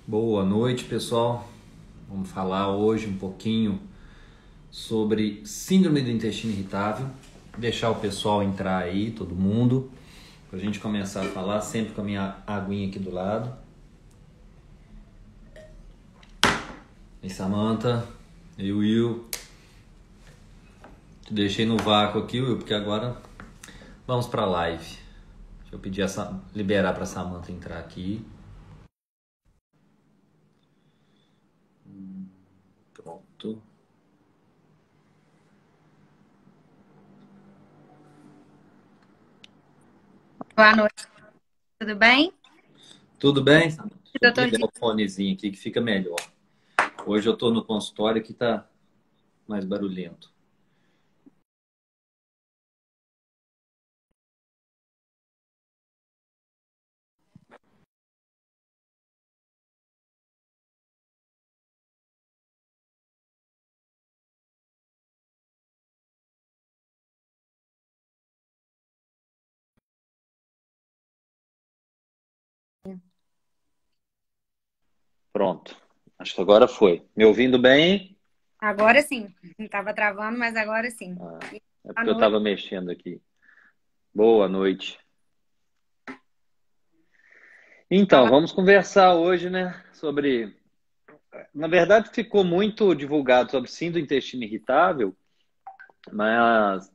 Boa noite, pessoal. Vamos falar hoje um pouquinho sobre síndrome do intestino irritável. Deixar o pessoal entrar aí, todo mundo, para a gente começar a falar, sempre com a minha aguinha aqui do lado. E Samantha, e Will. Te deixei no vácuo aqui, Will, porque agora vamos para a live. Deixa eu pedir liberar para a Samantha entrar aqui. Pronto. Boa noite, tudo bem? Tudo bem, Samantha? Deixa eu Doutor ligar Di. o fonezinho aqui que fica melhor. Hoje eu estou no consultório que tá mais barulhento. Pronto. Acho que agora foi. Me ouvindo bem? Agora sim, não estava travando, mas agora sim. Ah, é Boa porque eu noite. estava mexendo aqui. Boa noite. Então, Fala. vamos conversar hoje, né, sobre... Na verdade, ficou muito divulgado sobre síndrome do intestino irritável, mas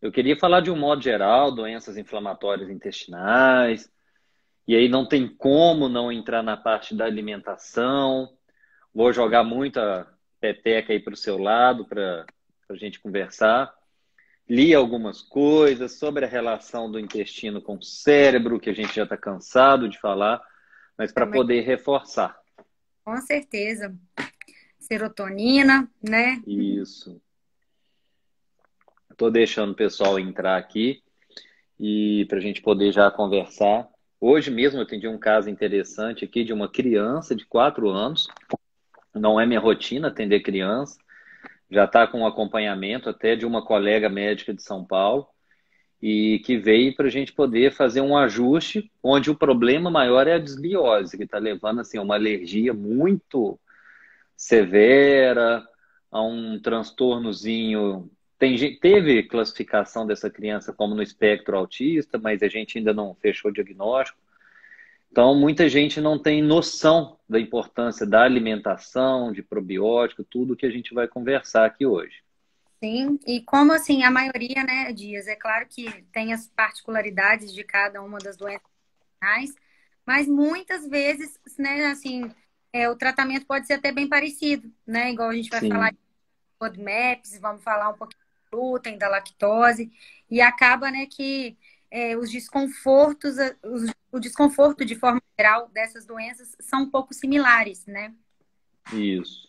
eu queria falar de um modo geral, doenças inflamatórias intestinais, e aí não tem como não entrar na parte da alimentação. Vou jogar muita peteca aí para o seu lado para a gente conversar. Li algumas coisas sobre a relação do intestino com o cérebro, que a gente já está cansado de falar, mas para Também, poder reforçar. com certeza. Serotonina, né? Isso. Estou deixando o pessoal entrar aqui e para a gente poder já conversar. Hoje mesmo eu atendi um caso interessante aqui de uma criança de 4 anos. Não é minha rotina atender criança. Já está com um acompanhamento até de uma colega médica de São Paulo. E que veio para a gente poder fazer um ajuste, onde o problema maior é a desbiose, que está levando assim, a uma alergia muito severa, a um transtornozinho. Teve classificação dessa criança como no espectro autista, mas a gente ainda não fechou o diagnóstico. Então, muita gente não tem noção da importância da alimentação, de probiótico, tudo que a gente vai conversar aqui hoje. Sim, e como assim, a maioria, né, Dias, é claro que tem as particularidades de cada uma das doenças renais, mas muitas vezes, né, assim, o tratamento pode ser até bem parecido, né? Igual a gente vai falar de Sim, FODMAPs, vamos falar um pouquinho do glúten, da lactose, e acaba, né, que os desconfortos, o desconforto de forma geral dessas doenças são um pouco similares, né? isso.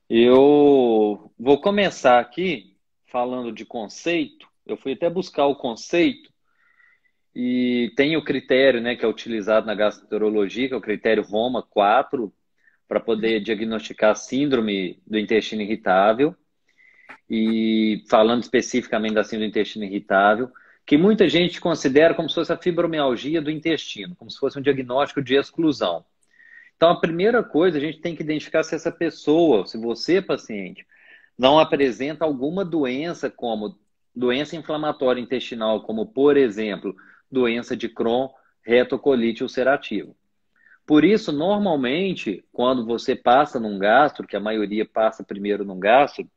Eu vou começar aqui falando de conceito. Eu fui até buscar o conceito e tem o critério, né, que é utilizado na gastroenterologia, que é o critério Roma 4, para poder diagnosticar a síndrome do intestino irritável. E falando especificamente da síndrome do intestino irritável, que muita gente considera como se fosse a fibromialgia do intestino, como se fosse um diagnóstico de exclusão. Então, a primeira coisa, a gente tem que identificar se essa pessoa, se você, paciente, não apresenta alguma doença, como doença inflamatória intestinal, como, por exemplo, doença de Crohn, retocolite ulcerativa. Por isso, normalmente, quando você passa num gastro, que a maioria passa primeiro num gastro,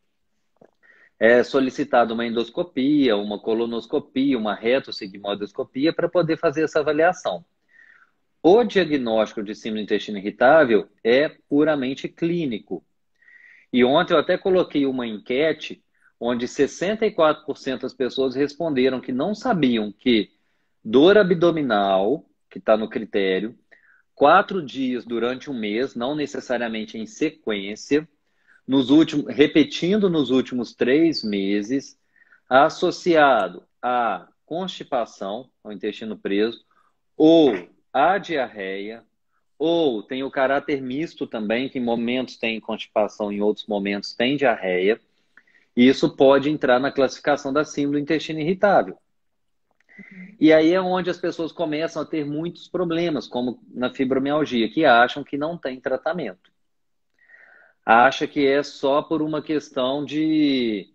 é solicitada uma endoscopia, uma colonoscopia, uma retossigmoidoscopia para poder fazer essa avaliação. O diagnóstico de síndrome do intestino irritável é puramente clínico. E ontem eu até coloquei uma enquete onde 64% das pessoas responderam que não sabiam que dor abdominal, que está no critério, 4 dias durante um mês, não necessariamente em sequência, repetindo nos últimos 3 meses, associado à constipação, ao intestino preso, ou à diarreia, ou tem o caráter misto também, que em momentos tem constipação, em outros momentos tem diarreia. E isso pode entrar na classificação da síndrome do intestino irritável. E aí é onde as pessoas começam a ter muitos problemas, como na fibromialgia, que acham que não tem tratamento. Acha que é só por uma questão de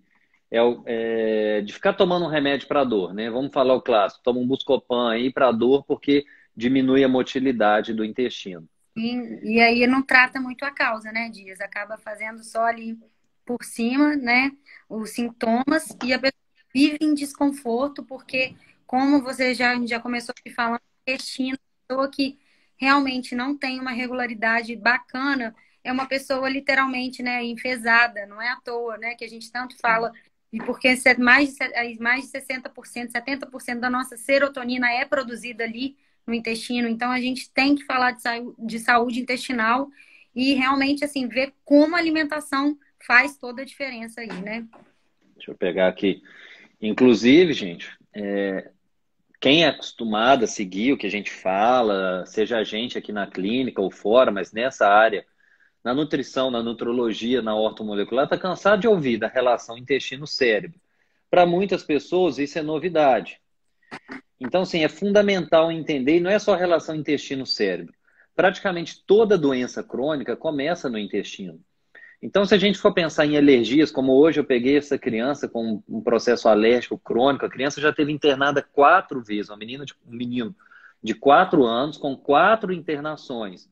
ficar tomando um remédio para dor, né? Vamos falar o clássico, toma um Buscopan aí para dor porque diminui a motilidade do intestino. E aí não trata muito a causa, né, Dias? Acaba fazendo só ali por cima, né, os sintomas e a pessoa vive em desconforto porque, como você já começou aqui falando, o intestino, a pessoa que realmente não tem uma regularidade bacana, é uma pessoa literalmente, né, enfesada, não é à toa, né, que a gente tanto Sim. fala, e porque mais de 60%, 70% da nossa serotonina é produzida ali no intestino. Então, a gente tem que falar de saúde intestinal e realmente, assim, ver como a alimentação faz toda a diferença aí, né? Deixa eu pegar aqui. Inclusive, gente, quem é acostumado a seguir o que a gente fala, seja a gente aqui na clínica ou fora, mas nessa área, na nutrição, na nutrologia, na ortomolecular, está cansado de ouvir da relação intestino-cérebro. Para muitas pessoas, isso é novidade. Então, sim, é fundamental entender, e não é só a relação intestino-cérebro. Praticamente toda doença crônica começa no intestino. Então, se a gente for pensar em alergias, como hoje eu peguei essa criança com um processo alérgico crônico, a criança já teve internada 4 vezes, um menino de 4 anos com 4 internações.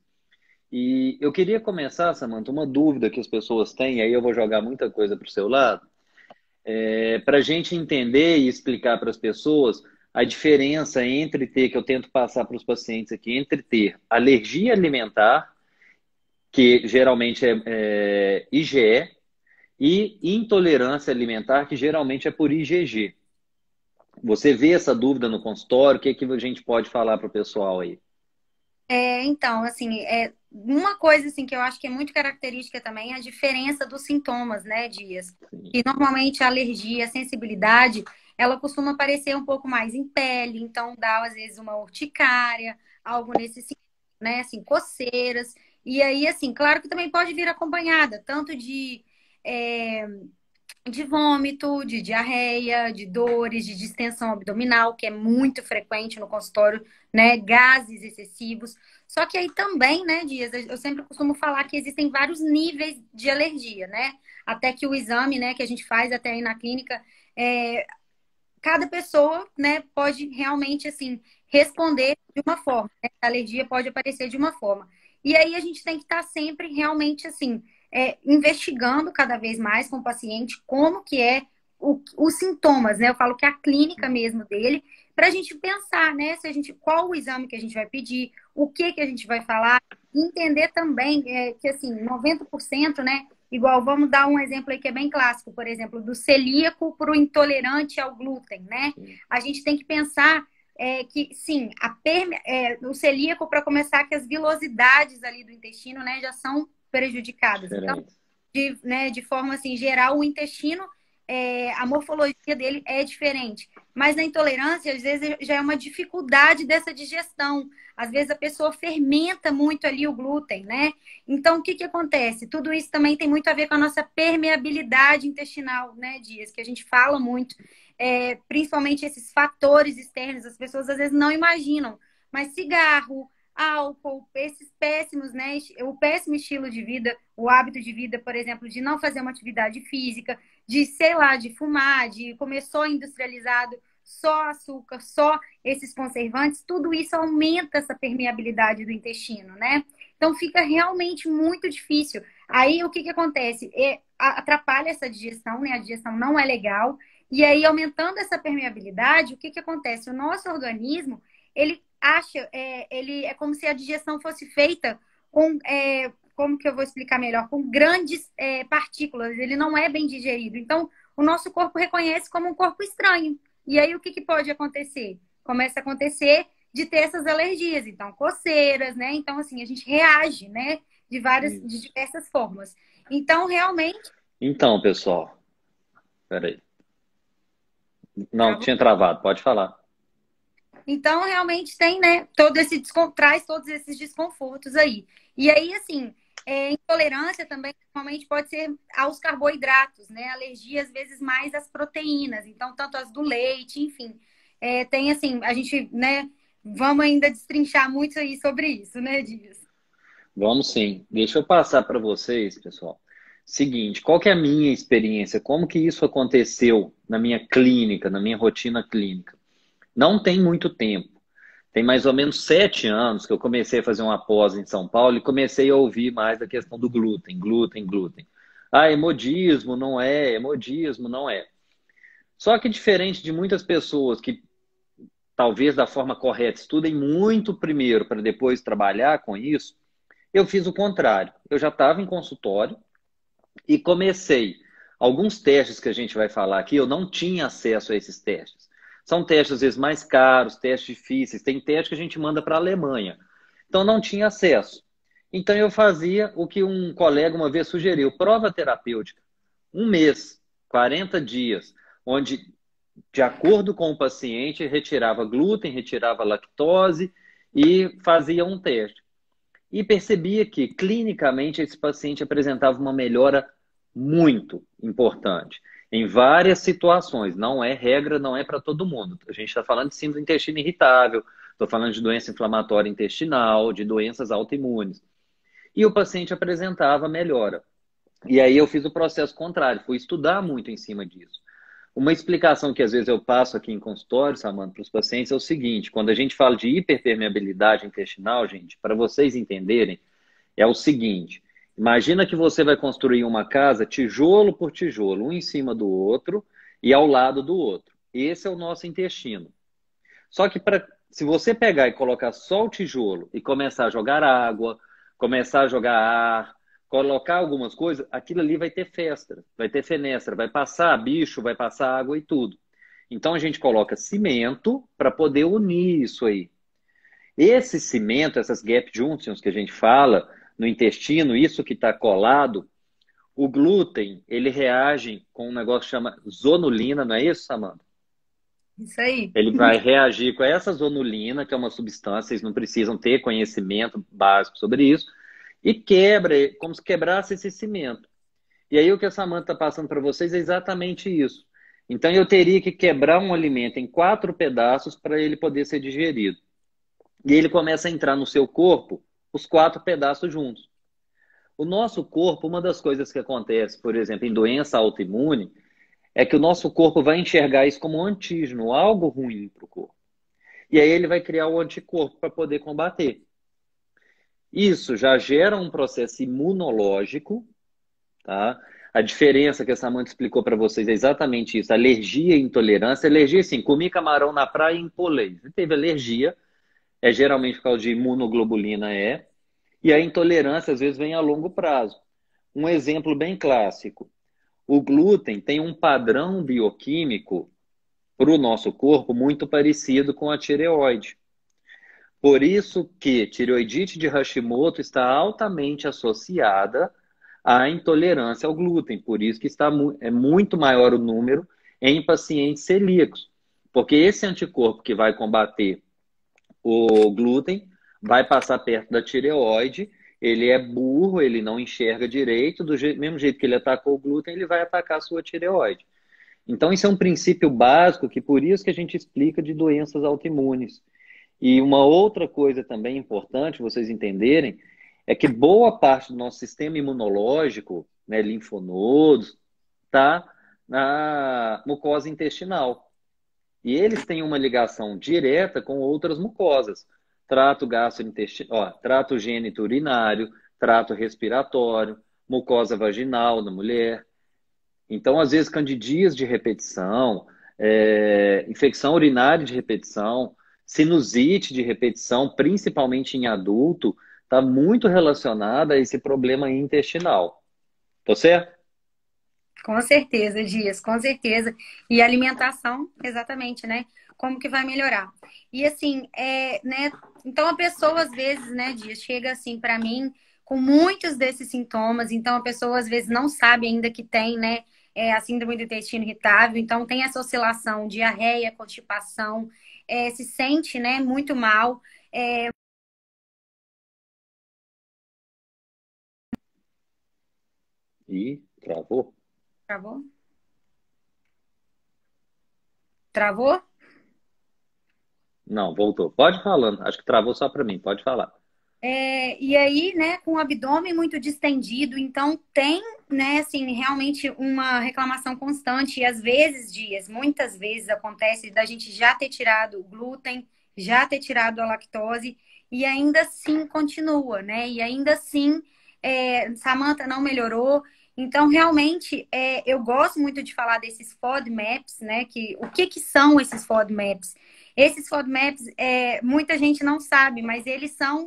E eu queria começar, Samantha, uma dúvida que as pessoas têm, aí eu vou jogar muita coisa para o seu lado, para a gente entender e explicar para as pessoas a diferença entre ter, que eu tento passar para os pacientes aqui, entre ter alergia alimentar, que geralmente é IgE, e intolerância alimentar, que geralmente é por IgG. Você vê essa dúvida no consultório? O que é que a gente pode falar para o pessoal aí? Então, assim, uma coisa assim que eu acho que é muito característica também é a diferença dos sintomas, né, Dias? E normalmente a alergia, a sensibilidade, ela costuma aparecer um pouco mais em pele, então dá às vezes uma urticária, algo nesse sentido, né, assim, coceiras. E aí, assim, claro que também pode vir acompanhada, tanto é, de vômito, de diarreia, de dores, de distensão abdominal, que é muito frequente no consultório, né? Gases excessivos. Só que aí também, né, Dias, eu sempre costumo falar que existem vários níveis de alergia, né? Até que o exame, né, que a gente faz até aí na clínica, cada pessoa, né, pode realmente, assim, responder de uma forma, né? A alergia pode aparecer de uma forma. E aí a gente tem que estar sempre realmente, assim, investigando cada vez mais com o paciente como que é os sintomas, né? Eu falo que é a clínica mesmo dele, para a gente pensar, né, se a gente, qual o exame que a gente vai pedir, o que que a gente vai falar, e entender também que, assim, 90%, né, igual, vamos dar um exemplo aí que é bem clássico, por exemplo, do celíaco para o intolerante ao glúten, né? A gente tem que pensar que, sim, o celíaco, para começar, que as vilosidades ali do intestino, né, já são prejudicadas. Então, Diferente. de forma assim, geral, o intestino, a morfologia dele é diferente. Mas na intolerância, às vezes, já é uma dificuldade dessa digestão. Às vezes a pessoa fermenta muito ali o glúten, né? Então, o que que acontece? Tudo isso também tem muito a ver com a nossa permeabilidade intestinal, né, Dias? Que a gente fala muito, principalmente esses fatores externos, as pessoas às vezes não imaginam. Mas cigarro, álcool, esses péssimos, né? O péssimo estilo de vida, o hábito de vida, por exemplo, de não fazer uma atividade física, de, sei lá, de fumar, de comer só industrializado, só açúcar, só esses conservantes, tudo isso aumenta essa permeabilidade do intestino, né? Então fica realmente muito difícil. Aí o que que acontece? Atrapalha essa digestão, né? A digestão não é legal. E aí, aumentando essa permeabilidade, o que que acontece? O nosso organismo, ele ele é como se a digestão fosse feita com, como que eu vou explicar melhor? Com grandes partículas, ele não é bem digerido. Então, o nosso corpo reconhece como um corpo estranho. E aí, o que que pode acontecer? Começa a acontecer de ter essas alergias, então, coceiras, né? Então, assim, a gente reage, né? De Isso. diversas formas. Então, realmente, Então, pessoal, peraí. Não, travou. tinha travado, pode falar. Então, realmente tem, né, traz todos esses desconfortos aí. E aí, assim, intolerância também normalmente pode ser aos carboidratos, né? Alergia, às vezes, mais às proteínas. Então, tanto as do leite, enfim. tem assim, a gente, né, vamos ainda destrinchar muito aí sobre isso, né, Dias? Vamos sim. Deixa eu passar para vocês, pessoal. Seguinte, qual que é a minha experiência? Como que isso aconteceu na minha clínica, na minha rotina clínica? Não tem muito tempo. Tem mais ou menos 7 anos que eu comecei a fazer uma pós em São Paulo e comecei a ouvir mais da questão do glúten, glúten, glúten. Ah, hemodismo não é, hemodismo não é. Só que diferente de muitas pessoas que talvez da forma correta estudem muito primeiro para depois trabalhar com isso, eu fiz o contrário. Eu já estava em consultório e comecei. Alguns testes que a gente vai falar aqui, eu não tinha acesso a esses testes. São testes, às vezes, mais caros, testes difíceis. Tem teste que a gente manda para a Alemanha. Então, não tinha acesso. Então, eu fazia o que um colega uma vez sugeriu: prova terapêutica. 1 mês, 40 dias, onde, de acordo com o paciente, retirava glúten, retirava lactose e fazia um teste. E percebia que, clinicamente, esse paciente apresentava uma melhora muito importante em várias situações. Não é regra, não é para todo mundo. A gente está falando de síndrome do intestino irritável, estou falando de doença inflamatória intestinal, de doenças autoimunes. E o paciente apresentava melhora. E aí eu fiz o processo contrário, fui estudar muito em cima disso. Uma explicação que às vezes eu passo aqui em consultório, Samanta, para os pacientes é o seguinte: quando a gente fala de hiperpermeabilidade intestinal, gente, para vocês entenderem, é o seguinte: imagina que você vai construir uma casa tijolo por tijolo, um em cima do outro e ao lado do outro. Esse é o nosso intestino. Só que se você pegar e colocar só o tijolo e começar a jogar água, começar a jogar ar, colocar algumas coisas, aquilo ali vai ter festa, vai ter fenestra, vai passar bicho, vai passar água e tudo. Então a gente coloca cimento para poder unir isso aí. Esse cimento, essas gap junctions que a gente fala no intestino, isso que está colado, o glúten, ele reage com um negócio que chama zonulina, não é isso, Samanta? Isso aí. Ele vai reagir com essa zonulina, que é uma substância, vocês não precisam ter conhecimento básico sobre isso, e quebra, como se quebrasse esse cimento. E aí o que a Samanta está passando para vocês é exatamente isso. Então eu teria que quebrar um alimento em 4 pedaços para ele poder ser digerido. E ele começa a entrar no seu corpo, os 4 pedaços juntos. O nosso corpo, uma das coisas que acontece, por exemplo, em doença autoimune, é que o nosso corpo vai enxergar isso como um antígeno, algo ruim para o corpo. E aí ele vai criar o anticorpo para poder combater. Isso já gera um processo imunológico, tá? A diferença que a Samanta explicou para vocês é exatamente isso: alergia e intolerância. Alergia, assim, comi camarão na praia e empolei. Você teve alergia, é geralmente por causa de imunoglobulina, é. E a intolerância, às vezes, vem a longo prazo. Um exemplo bem clássico: o glúten tem um padrão bioquímico para o nosso corpo muito parecido com a tireoide. Por isso que tireoidite de Hashimoto está altamente associada à intolerância ao glúten. Por isso que é muito maior o número em pacientes celíacos. Porque esse anticorpo que vai combater o glúten vai passar perto da tireoide, ele é burro, ele não enxerga direito, mesmo jeito que ele atacou o glúten, ele vai atacar a sua tireoide. Então, isso é um princípio básico que por isso que a gente explica de doenças autoimunes. E uma outra coisa também importante vocês entenderem é que boa parte do nosso sistema imunológico, né, linfonodos, está na mucosa intestinal. E eles têm uma ligação direta com outras mucosas. Trato gastrointestinal, trato gênito urinário, trato respiratório, mucosa vaginal na mulher. Então, às vezes, candidíase de repetição, infecção urinária de repetição, sinusite de repetição, principalmente em adulto, está muito relacionada a esse problema intestinal. Tô certo? Com certeza, Dias, com certeza. E alimentação, exatamente, né? Como que vai melhorar? E assim, né? Então a pessoa às vezes, né, Dias, chega assim para mim com muitos desses sintomas. Então a pessoa às vezes não sabe ainda que tem, né, a síndrome do intestino irritável. Então tem essa oscilação, diarreia, constipação, se sente, né, muito mal. E travou? Travou? Travou? Não, voltou. Pode falando. Acho que travou só para mim. Pode falar. E aí, né, com o abdômen muito distendido, então tem, né, assim, realmente uma reclamação constante. E às vezes, Dias, muitas vezes acontece da gente já ter tirado o glúten, já ter tirado a lactose, e ainda assim continua, né? E ainda assim, Samantha não melhorou. Então, realmente, eu gosto muito de falar desses FODMAPs, né? O que que são esses FODMAPs? Esses FODMAPs, muita gente não sabe, mas eles são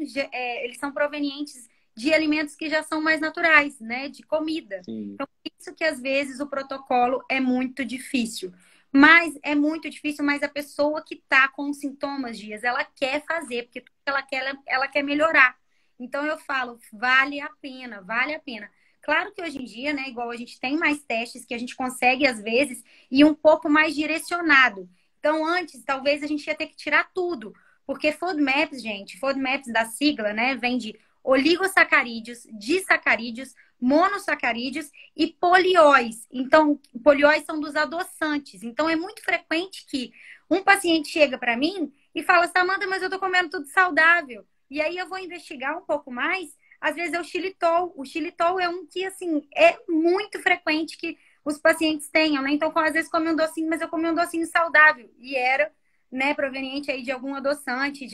provenientes de alimentos que já são mais naturais, né? De comida. Sim. Então, por isso que às vezes o protocolo é muito difícil. Mas é muito difícil, mas a pessoa que está com sintomas, Dias, ela quer fazer, porque tudo que ela quer melhorar. Então eu falo, vale a pena, vale a pena. Claro que hoje em dia, né, igual a gente tem mais testes que a gente consegue, às vezes, ir um pouco mais direcionado. Então, antes, talvez a gente ia ter que tirar tudo. Porque FODMAPs, gente, FODMAPs da sigla, né, vem de oligosacarídeos, disacarídeos, monossacarídeos e polióis. Então, polióis são dos adoçantes. Então, é muito frequente que um paciente chega para mim e fala, Samanta, mas eu tô comendo tudo saudável. E aí eu vou investigar um pouco mais. Às vezes é o xilitol. O xilitol é um que, assim, é muito frequente que os pacientes tenham, né? Então, às vezes come um docinho, mas eu comi um docinho saudável. E era, né, proveniente aí de algum adoçante,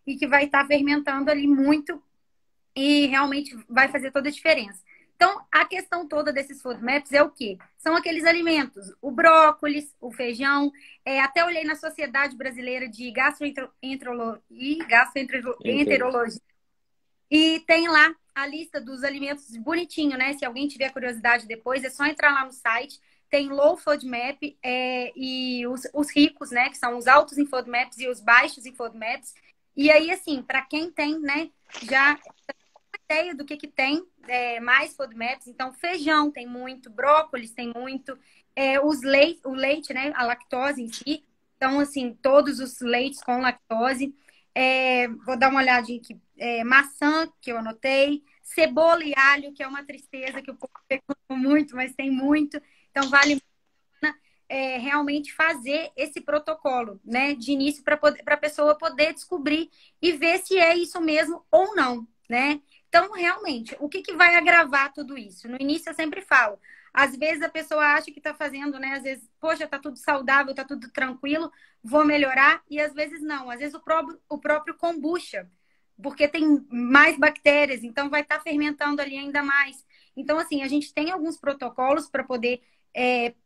e que vai estar fermentando ali muito e realmente vai fazer toda a diferença. Então, a questão toda desses FODMAPs é o quê? São aqueles alimentos, o brócolis, o feijão, até olhei na Sociedade Brasileira de Entendi. Gastroenterologia e tem lá a lista dos alimentos bonitinho, né? Se alguém tiver curiosidade depois, é só entrar lá no site. Tem low FODMAP e os ricos, né? Que são os altos em FODMAPs e os baixos em FODMAPs. E aí, assim, para quem tem, né? Já ideia do que tem mais FODMAPs. Então, feijão tem muito, brócolis tem muito, o leite, né? A lactose em si. Então, assim, todos os leites com lactose. Vou dar uma olhadinha aqui. Maçã, que eu anotei. Cebola e alho, que é uma tristeza que o povo pergunta muito, mas tem muito. Então, vale realmente fazer esse protocolo, né? De início para a pessoa poder descobrir e ver se é isso mesmo ou não, né? Então, realmente, o que vai agravar tudo isso? No início eu sempre falo, às vezes a pessoa acha que está fazendo, né? Às vezes, poxa, tá tudo saudável, tá tudo tranquilo, vou melhorar, e às vezes não. Às vezes o próprio kombucha, porque tem mais bactérias, então vai estar fermentando ali ainda mais. Então, assim, a gente tem alguns protocolos para poder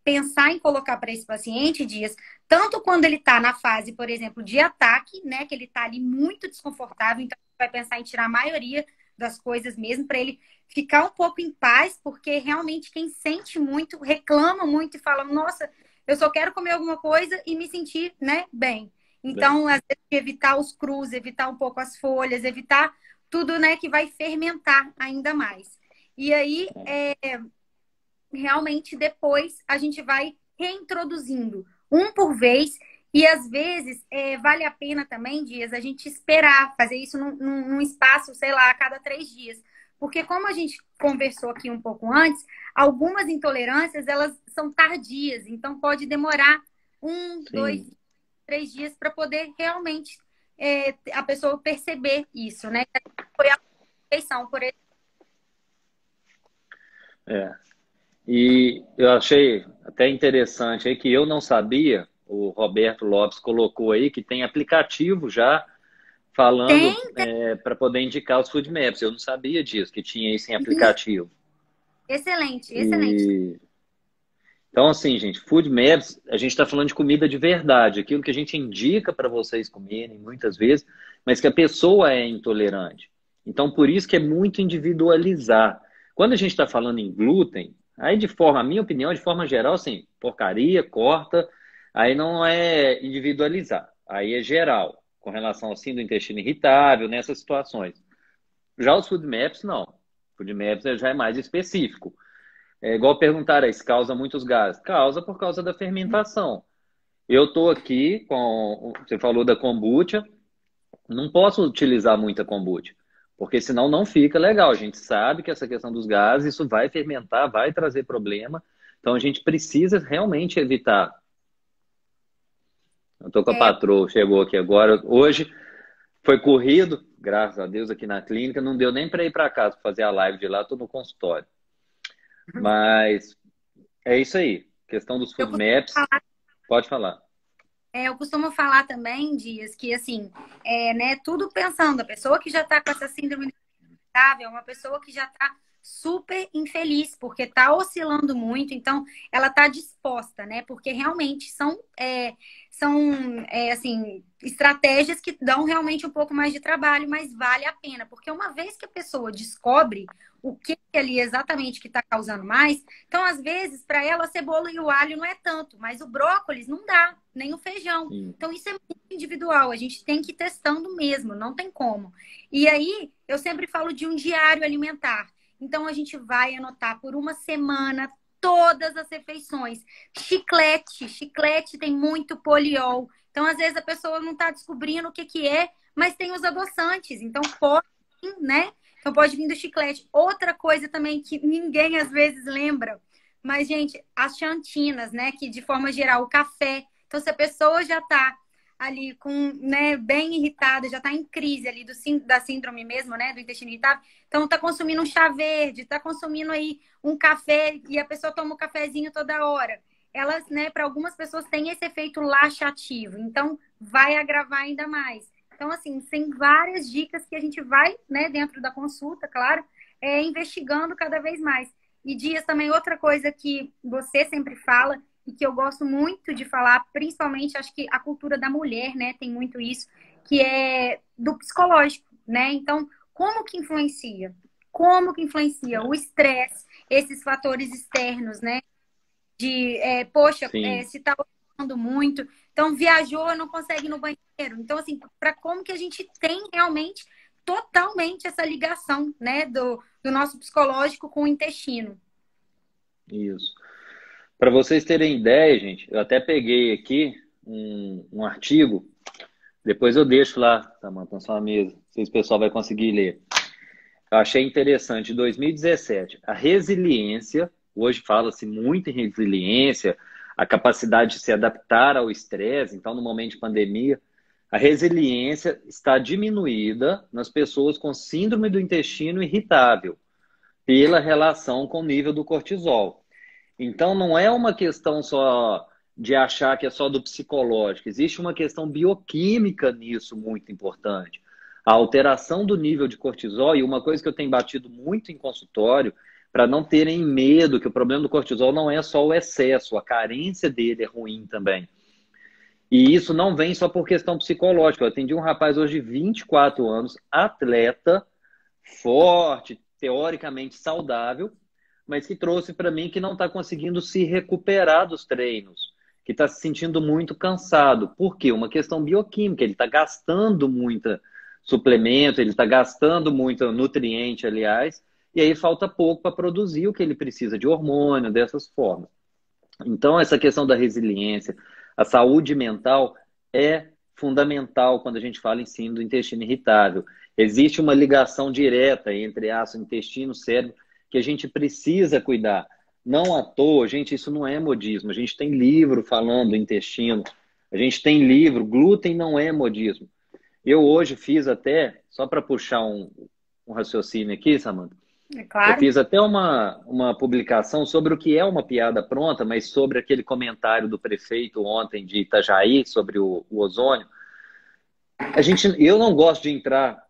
pensar em colocar para esse paciente, Dias, tanto quando ele está na fase, por exemplo, de ataque, né, que ele está ali muito desconfortável, então vai pensar em tirar a maioria das coisas mesmo para ele ficar um pouco em paz, porque realmente quem sente muito, reclama muito e fala, nossa, eu só quero comer alguma coisa e me sentir, né, bem. Bem, Então, às vezes, evitar os crus, evitar um pouco as folhas, evitar tudo, né, que vai fermentar ainda mais. E aí, realmente depois a gente vai reintroduzindo um por vez. E às vezes vale a pena também, Dias, a gente esperar, fazer isso num espaço, sei lá, a cada 3 dias. Porque como a gente conversou aqui um pouco antes, algumas intolerâncias, elas são tardias. Então pode demorar 1, 2, sim. 3 dias para poder realmente a pessoa perceber isso, né? Foi a refeição, por exemplo. É. E eu achei até interessante aí que eu não sabia, o Roberto Lopes colocou aí que tem aplicativo já Tem, falando para poder indicar os food maps. Eu não sabia disso, que tinha isso em isso. aplicativo. Excelente, excelente. E então, assim, gente, food maps, a gente está falando de comida de verdade, aquilo que a gente indica para vocês comerem muitas vezes, mas que a pessoa é intolerante. Então, por isso que é muito individualizar. Quando a gente está falando em glúten, aí de forma, a minha opinião, de forma geral, assim, porcaria, corta, aí não é individualizar, aí é geral, com relação ao síndrome do intestino irritável, nessas situações. Já os food maps, não. Food maps já é mais específico. É igual perguntar, isso causa muitos gases? Causa por causa da fermentação. Eu estou aqui com. Você falou da kombucha, não posso utilizar muita kombucha, porque senão não fica legal. A gente sabe que essa questão dos gases, isso vai fermentar, vai trazer problema. Então a gente precisa realmente evitar. Eu tô com a É, patroa, chegou aqui agora. Hoje foi corrido, graças a Deus, aqui na clínica. Não deu nem para ir para casa pra fazer a live de lá, tô no consultório. Mas é isso aí. Questão dos eu food costumo maps, falar, pode falar. eu costumo falar também, Dias, que assim, né, tudo pensando, a pessoa que já está com essa síndrome é uma pessoa que já está super infeliz, porque está oscilando muito, então ela está disposta, né? Porque realmente são assim, estratégias que dão realmente um pouco mais de trabalho, mas vale a pena, porque uma vez que a pessoa descobre o que ali exatamente que está causando mais, então às vezes para ela a cebola e o alho não é tanto, mas o brócolis não dá, nem o feijão. Sim, Então isso é muito individual, a gente tem que ir testando mesmo, não tem como. E aí, eu sempre falo de um diário alimentar. Então, a gente vai anotar por uma semana todas as refeições. Chiclete tem muito poliol. Então, às vezes, a pessoa não está descobrindo o que que é, mas tem os adoçantes. Então, pode, né? Então, pode vir do chiclete. Outra coisa também que ninguém, às vezes, lembra. Mas, gente, as xantinas, né? Que, de forma geral, o café. Então, se a pessoa já está ali com, né, bem irritada, já está em crise ali da síndrome mesmo, né, do intestino irritável. Então está consumindo um chá verde, está consumindo aí um café e a pessoa toma um cafezinho toda hora. Elas, né, para algumas pessoas tem esse efeito laxativo, então vai agravar ainda mais. Então, assim, tem várias dicas que a gente vai, né, dentro da consulta, claro, investigando cada vez mais. E Dias, também outra coisa que você sempre fala e que eu gosto muito de falar, principalmente acho que a cultura da mulher, né, tem muito isso, que é do psicológico, né? Então, como que influencia? Como que influencia o estresse, esses fatores externos, né? De, poxa, sim, se tá ocupando muito, então viajou, não consegue ir no banheiro. Então, assim, para como que a gente tem realmente totalmente essa ligação, né, do nosso psicológico com o intestino. isso. Para vocês terem ideia, gente, eu até peguei aqui um artigo, depois eu deixo lá, tá, mano, na sua mesa, não sei se o pessoal vai conseguir ler. Eu achei interessante, em 2017, a resiliência, hoje fala-se muito em resiliência, a capacidade de se adaptar ao estresse, então no momento de pandemia, a resiliência está diminuída nas pessoas com síndrome do intestino irritável, pela relação com o nível do cortisol. Então não é uma questão só de achar que é só do psicológico, existe uma questão bioquímica nisso muito importante. A alteração do nível de cortisol, e uma coisa que eu tenho batido muito em consultório, para não terem medo, que o problema do cortisol não é só o excesso, a carência dele é ruim também. E isso não vem só por questão psicológica. Eu atendi um rapaz hoje de 24 anos, atleta, forte, teoricamente saudável, mas que trouxe para mim que não está conseguindo se recuperar dos treinos, que está se sentindo muito cansado. Por quê? Uma questão bioquímica, ele está gastando muito suplemento, ele está gastando muito nutriente, aliás, e aí falta pouco para produzir o que ele precisa de hormônio, dessas formas. Então, essa questão da resiliência, a saúde mental é fundamental quando a gente fala em síndrome do intestino irritável. Existe uma ligação direta entre ácido intestino e cérebro que a gente precisa cuidar. Não à toa, gente, isso não é modismo. A gente tem livro falando do intestino, a gente tem livro, glúten não é modismo. Eu hoje fiz até, só para puxar um raciocínio aqui, Samantha, É eu claro. fiz até uma publicação sobre o que é uma piada pronta, mas sobre aquele comentário do prefeito ontem de Itajaí sobre o ozônio. Eu não gosto de entrar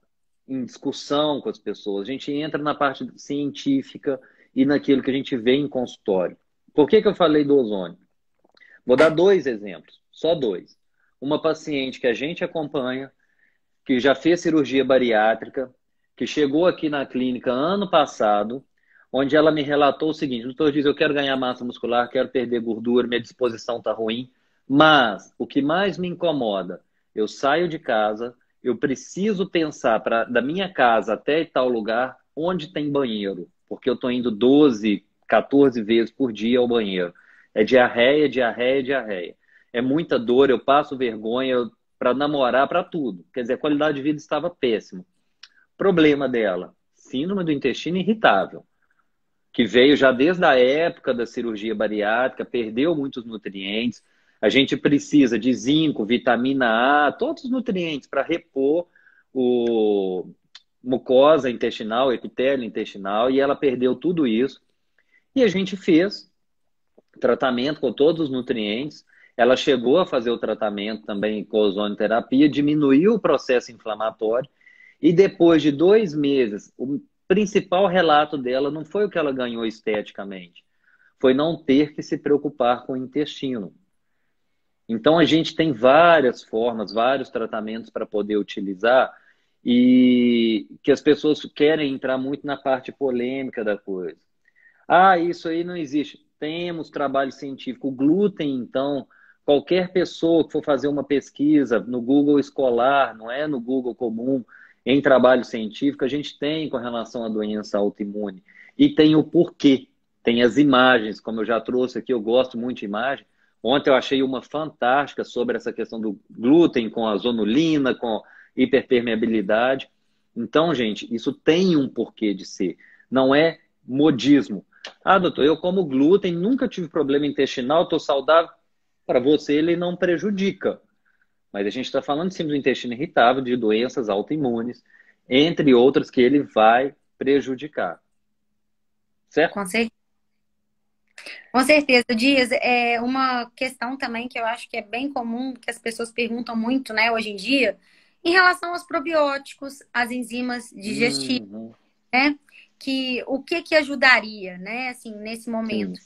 em discussão com as pessoas. A gente entra na parte científica e naquilo que a gente vê em consultório. Por que eu falei do ozônio? Vou dar dois exemplos, só dois. Uma paciente que a gente acompanha, que já fez cirurgia bariátrica, que chegou aqui na clínica ano passado, onde ela me relatou o seguinte: doutor diz, eu quero ganhar massa muscular, quero perder gordura, minha disposição está ruim, mas o que mais me incomoda, eu saio de casa, eu preciso pensar da minha casa até tal lugar onde tem banheiro, porque eu estou indo 12, 14 vezes por dia ao banheiro. É diarreia, diarreia, diarreia. É muita dor, eu passo vergonha, para namorar, para tudo. Quer dizer, a qualidade de vida estava péssima. Problema dela, síndrome do intestino irritável, que veio já desde a época da cirurgia bariátrica, perdeu muitos nutrientes. A gente precisa de zinco, vitamina A, todos os nutrientes para repor o mucosa intestinal, epitélio intestinal, e ela perdeu tudo isso. E a gente fez tratamento com todos os nutrientes. Ela chegou a fazer o tratamento também com ozonioterapia, diminuiu o processo inflamatório. E depois de 2 meses, o principal relato dela não foi o que ela ganhou esteticamente, foi não ter que se preocupar com o intestino. Então a gente tem várias formas, vários tratamentos para poder utilizar e que as pessoas querem entrar muito na parte polêmica da coisa. Ah, isso aí não existe. Temos trabalho científico. O glúten, então, qualquer pessoa que for fazer uma pesquisa no Google escolar, não é no Google comum, em trabalho científico, a gente tem com relação à doença autoimune. E tem o porquê. Tem as imagens, como eu já trouxe aqui, eu gosto muito de imagem. Ontem eu achei uma fantástica sobre essa questão do glúten com a zonulina, com hiperpermeabilidade. Então, gente, isso tem um porquê de ser. Não é modismo. Ah, doutor, eu como glúten, nunca tive problema intestinal, estou saudável. Para você, ele não prejudica. Mas a gente está falando sim do intestino irritável, de doenças autoimunes, entre outras que ele vai prejudicar. Certo? Com certeza. Com certeza, Dias, é uma questão também que eu acho que é bem comum, que as pessoas perguntam muito, né, hoje em dia, em relação aos probióticos, às enzimas digestivas, Uhum. né? Que o que que ajudaria, né, assim, nesse Sim, momento?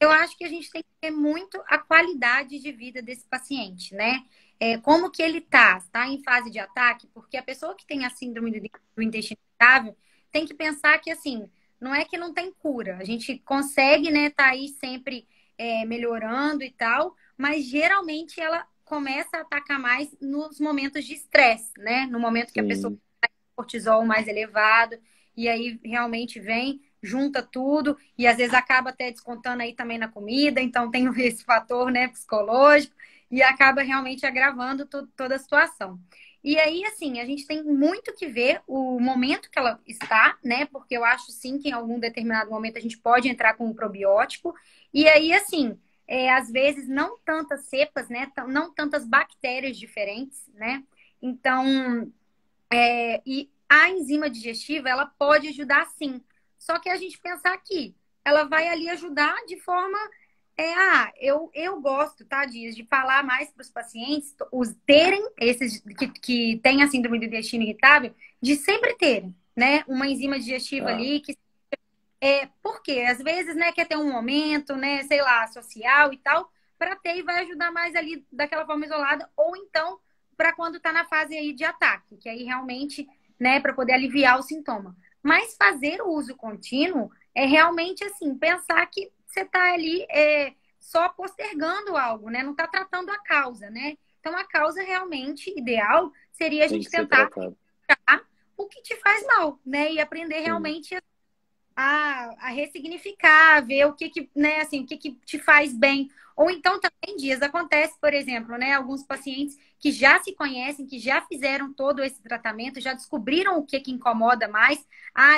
Eu acho que a gente tem que ter muito a qualidade de vida desse paciente, né? Como que ele tá em fase de ataque, porque a pessoa que tem a síndrome do intestino irritável tem que pensar que, assim, não é que não tem cura. A gente consegue, né, tá aí sempre melhorando e tal, mas geralmente ela começa a atacar mais nos momentos de estresse, né? No momento que a pessoa sim, tem cortisol mais elevado, e aí realmente vem junta tudo e às vezes acaba até descontando aí também na comida, então tem esse fator, né, psicológico e acaba realmente agravando toda a situação. E aí, assim, a gente tem muito que ver o momento que ela está, né? Porque eu acho sim que em algum determinado momento a gente pode entrar com um probiótico. E aí, assim, às vezes não tantas cepas, né? Não tantas bactérias diferentes, né? Então, e a enzima digestiva, ela pode ajudar sim. Só que a gente pensar aqui, ela vai ali ajudar de forma. Eu gosto, tá, Dias, de falar mais para os pacientes, os terem, esses que têm a síndrome do intestino irritável, de sempre terem, né, uma enzima digestiva tá. ali, porque às vezes, né, quer ter um momento, né, sei lá, social e tal, para ter e vai ajudar mais ali daquela forma isolada, ou então para quando está na fase aí de ataque, que aí realmente, né, para poder aliviar o sintoma. Mas fazer o uso contínuo é realmente assim, pensar que você está ali só postergando algo, né? Não está tratando a causa, né? Então a causa realmente ideal seria a Tem gente que ser tentar tratado. tratar o que te faz mal, né? E aprender Sim, realmente a ressignificar, ver né, assim, o que que te faz bem. Ou então também, Dias, acontece, por exemplo, né, alguns pacientes que já se conhecem, que já fizeram todo esse tratamento, já descobriram o que que incomoda mais,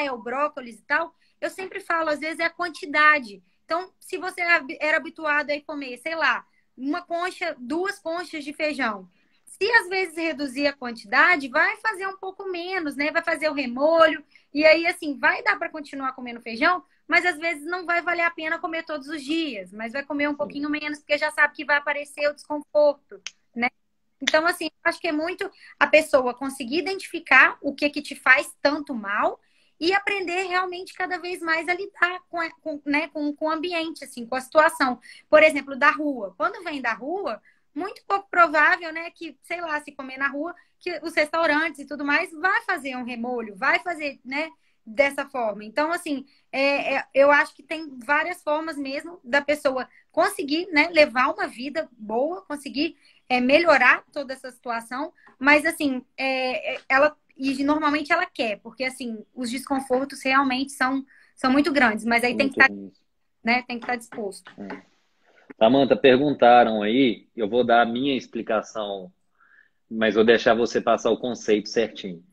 é o brócolis e tal. Eu sempre falo, às vezes é a quantidade. Então, se você era habituado a comer, sei lá, uma concha, 2 conchas de feijão, se às vezes reduzir a quantidade, vai fazer um pouco menos, né? Vai fazer o remolho, e aí, assim, vai dar para continuar comendo feijão, mas às vezes não vai valer a pena comer todos os dias, mas vai comer um sim. pouquinho menos, porque já sabe que vai aparecer o desconforto, né? Então, assim, acho que é muito a pessoa conseguir identificar o que que te faz tanto mal e aprender realmente cada vez mais a lidar né, com o ambiente, assim, com a situação. Por exemplo, da rua. Quando vem da rua, muito pouco provável, né, que, sei lá, se comer na rua, que os restaurantes e tudo mais vai fazer um remolho, vai fazer, né, dessa forma. Então, assim, eu acho que tem várias formas mesmo da pessoa conseguir, né, levar uma vida boa, conseguir melhorar toda essa situação, mas, assim, ela, e normalmente ela quer, porque, assim, os desconfortos realmente são muito grandes, mas aí São tem que muito estar, ruins. né, tem que estar disposto. Samanta, perguntaram aí, eu vou dar a minha explicação, mas vou deixar você passar o conceito certinho.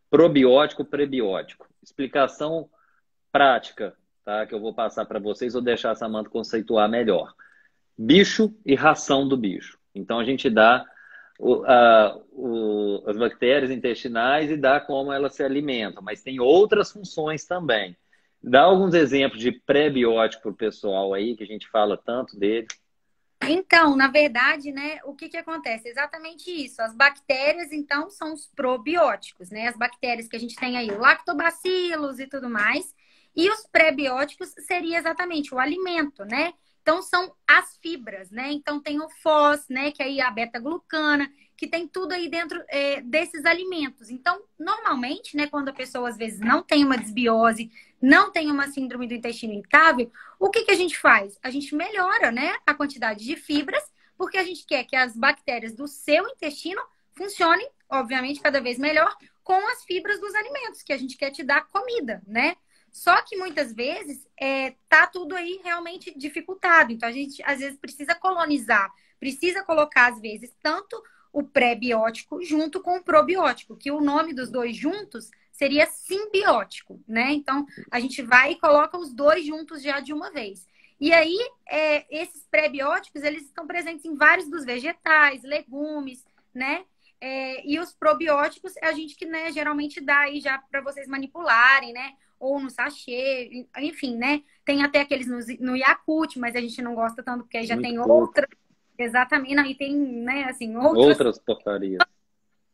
Probiótico, prebiótico. Explicação prática, tá? Que eu vou passar para vocês, vou deixar a Samanta conceituar melhor. bicho e ração do bicho. Então a gente dá as bactérias intestinais e dá como elas se alimentam, mas tem outras funções também. Dá alguns exemplos de pré-biótico para o pessoal aí, que a gente fala tanto dele. Então, na verdade, né, o que que acontece? Exatamente isso. As bactérias, então, são os probióticos, né? As bactérias que a gente tem aí, lactobacilos e tudo mais. E os pré-bióticos seria exatamente o alimento, né? Então, são as fibras, né? Então, tem o FOS, né? Que aí é a beta-glucana, que tem tudo aí dentro desses alimentos. Então, normalmente, né, quando a pessoa às vezes não tem uma desbiose, não tem uma síndrome do intestino irritável, o que que a gente faz? A gente melhora, né, a quantidade de fibras, porque a gente quer que as bactérias do seu intestino funcionem, obviamente, cada vez melhor com as fibras dos alimentos que a gente quer te dar comida, né? Só que muitas vezes tá tudo aí realmente dificultado. Então a gente às vezes precisa colonizar, precisa colocar às vezes tanto o pré-biótico junto com o probiótico, que o nome dos dois juntos seria simbiótico, né? Então a gente vai e coloca os dois juntos já de uma vez. E aí, esses pré-bióticos, eles estão presentes em vários dos vegetais, legumes, né? E os probióticos é a gente que, né, geralmente dá aí já para vocês manipularem, né? Ou no sachê, enfim, né? Tem até aqueles no Yakult, mas a gente não gosta tanto porque aí já Muito tem pouco. outra. Exatamente, aí tem, né, assim, outras Outras porcarias.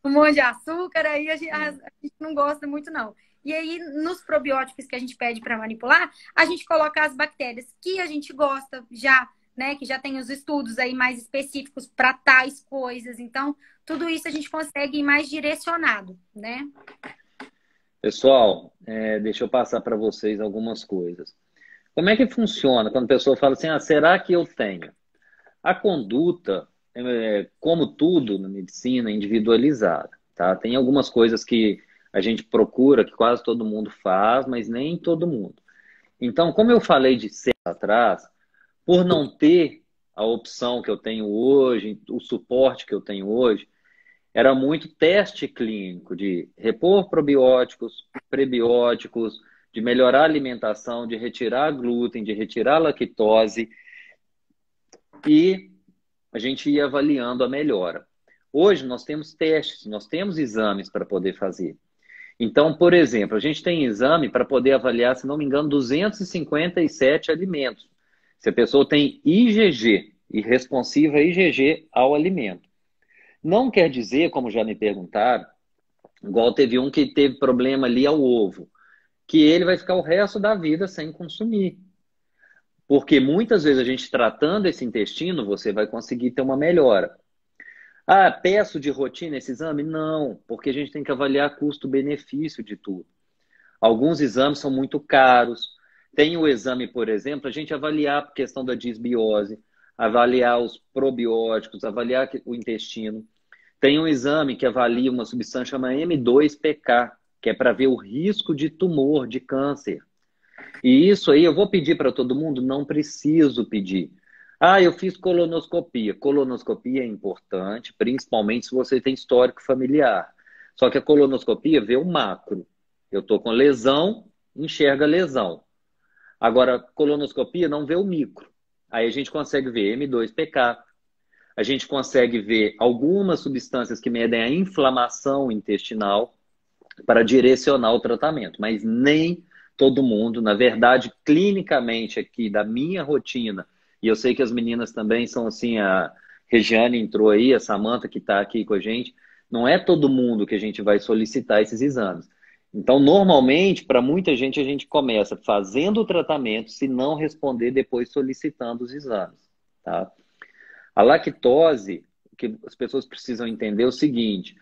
um monte de açúcar, aí a Hum. gente não gosta muito, não. E aí, nos probióticos que a gente pede para manipular, a gente coloca as bactérias que a gente gosta já, né? Que já tem os estudos aí mais específicos para tais coisas. Então, tudo isso a gente consegue ir mais direcionado, né? Pessoal, deixa eu passar para vocês algumas coisas. Como é que funciona quando a pessoa fala assim, será que eu tenho? A conduta, como tudo na medicina, é individualizada, tá? Tem algumas coisas que a gente procura, que quase todo mundo faz, mas nem todo mundo. Então, como eu falei de ser atrás, por não ter a opção que eu tenho hoje, o suporte que eu tenho hoje, era muito teste clínico de repor probióticos, prebióticos, de melhorar a alimentação, de retirar glúten, de retirar lactose, e a gente ia avaliando a melhora. Hoje nós temos testes, nós temos exames para poder fazer. Então, por exemplo, a gente tem exame para poder avaliar, se não me engano, 257 alimentos. Se a pessoa tem IgG e responsiva a IgG ao alimento. Não quer dizer, como já me perguntaram, igual teve um que teve problema ali ao ovo, que ele vai ficar o resto da vida sem consumir. Porque muitas vezes a gente tratando esse intestino, você vai conseguir ter uma melhora. Peço de rotina esse exame? Não, porque a gente tem que avaliar custo-benefício de tudo. Alguns exames são muito caros. Tem o exame, por exemplo, a gente avaliar a questão da disbiose, avaliar os probióticos, avaliar o intestino. Tem um exame que avalia uma substância chamada M2PK, que é para ver o risco de tumor, de câncer. E isso aí eu vou pedir para todo mundo? Não preciso pedir. Eu fiz colonoscopia. Colonoscopia é importante, principalmente se você tem histórico familiar. Só que a colonoscopia vê o macro. Eu estou com lesão, enxerga lesão. Agora, colonoscopia não vê o micro. Aí a gente consegue ver M2PK. A gente consegue ver algumas substâncias que medem a inflamação intestinal para direcionar o tratamento, mas nem todo mundo, na verdade, clinicamente aqui da minha rotina, e eu sei que as meninas também são assim, a Regiane entrou aí, a Samantha que está aqui com a gente, não é todo mundo que a gente vai solicitar esses exames. Então, normalmente, para muita gente, a gente começa fazendo o tratamento, se não responder, depois solicitando os exames, tá? A lactose, o que as pessoas precisam entender é o seguinte: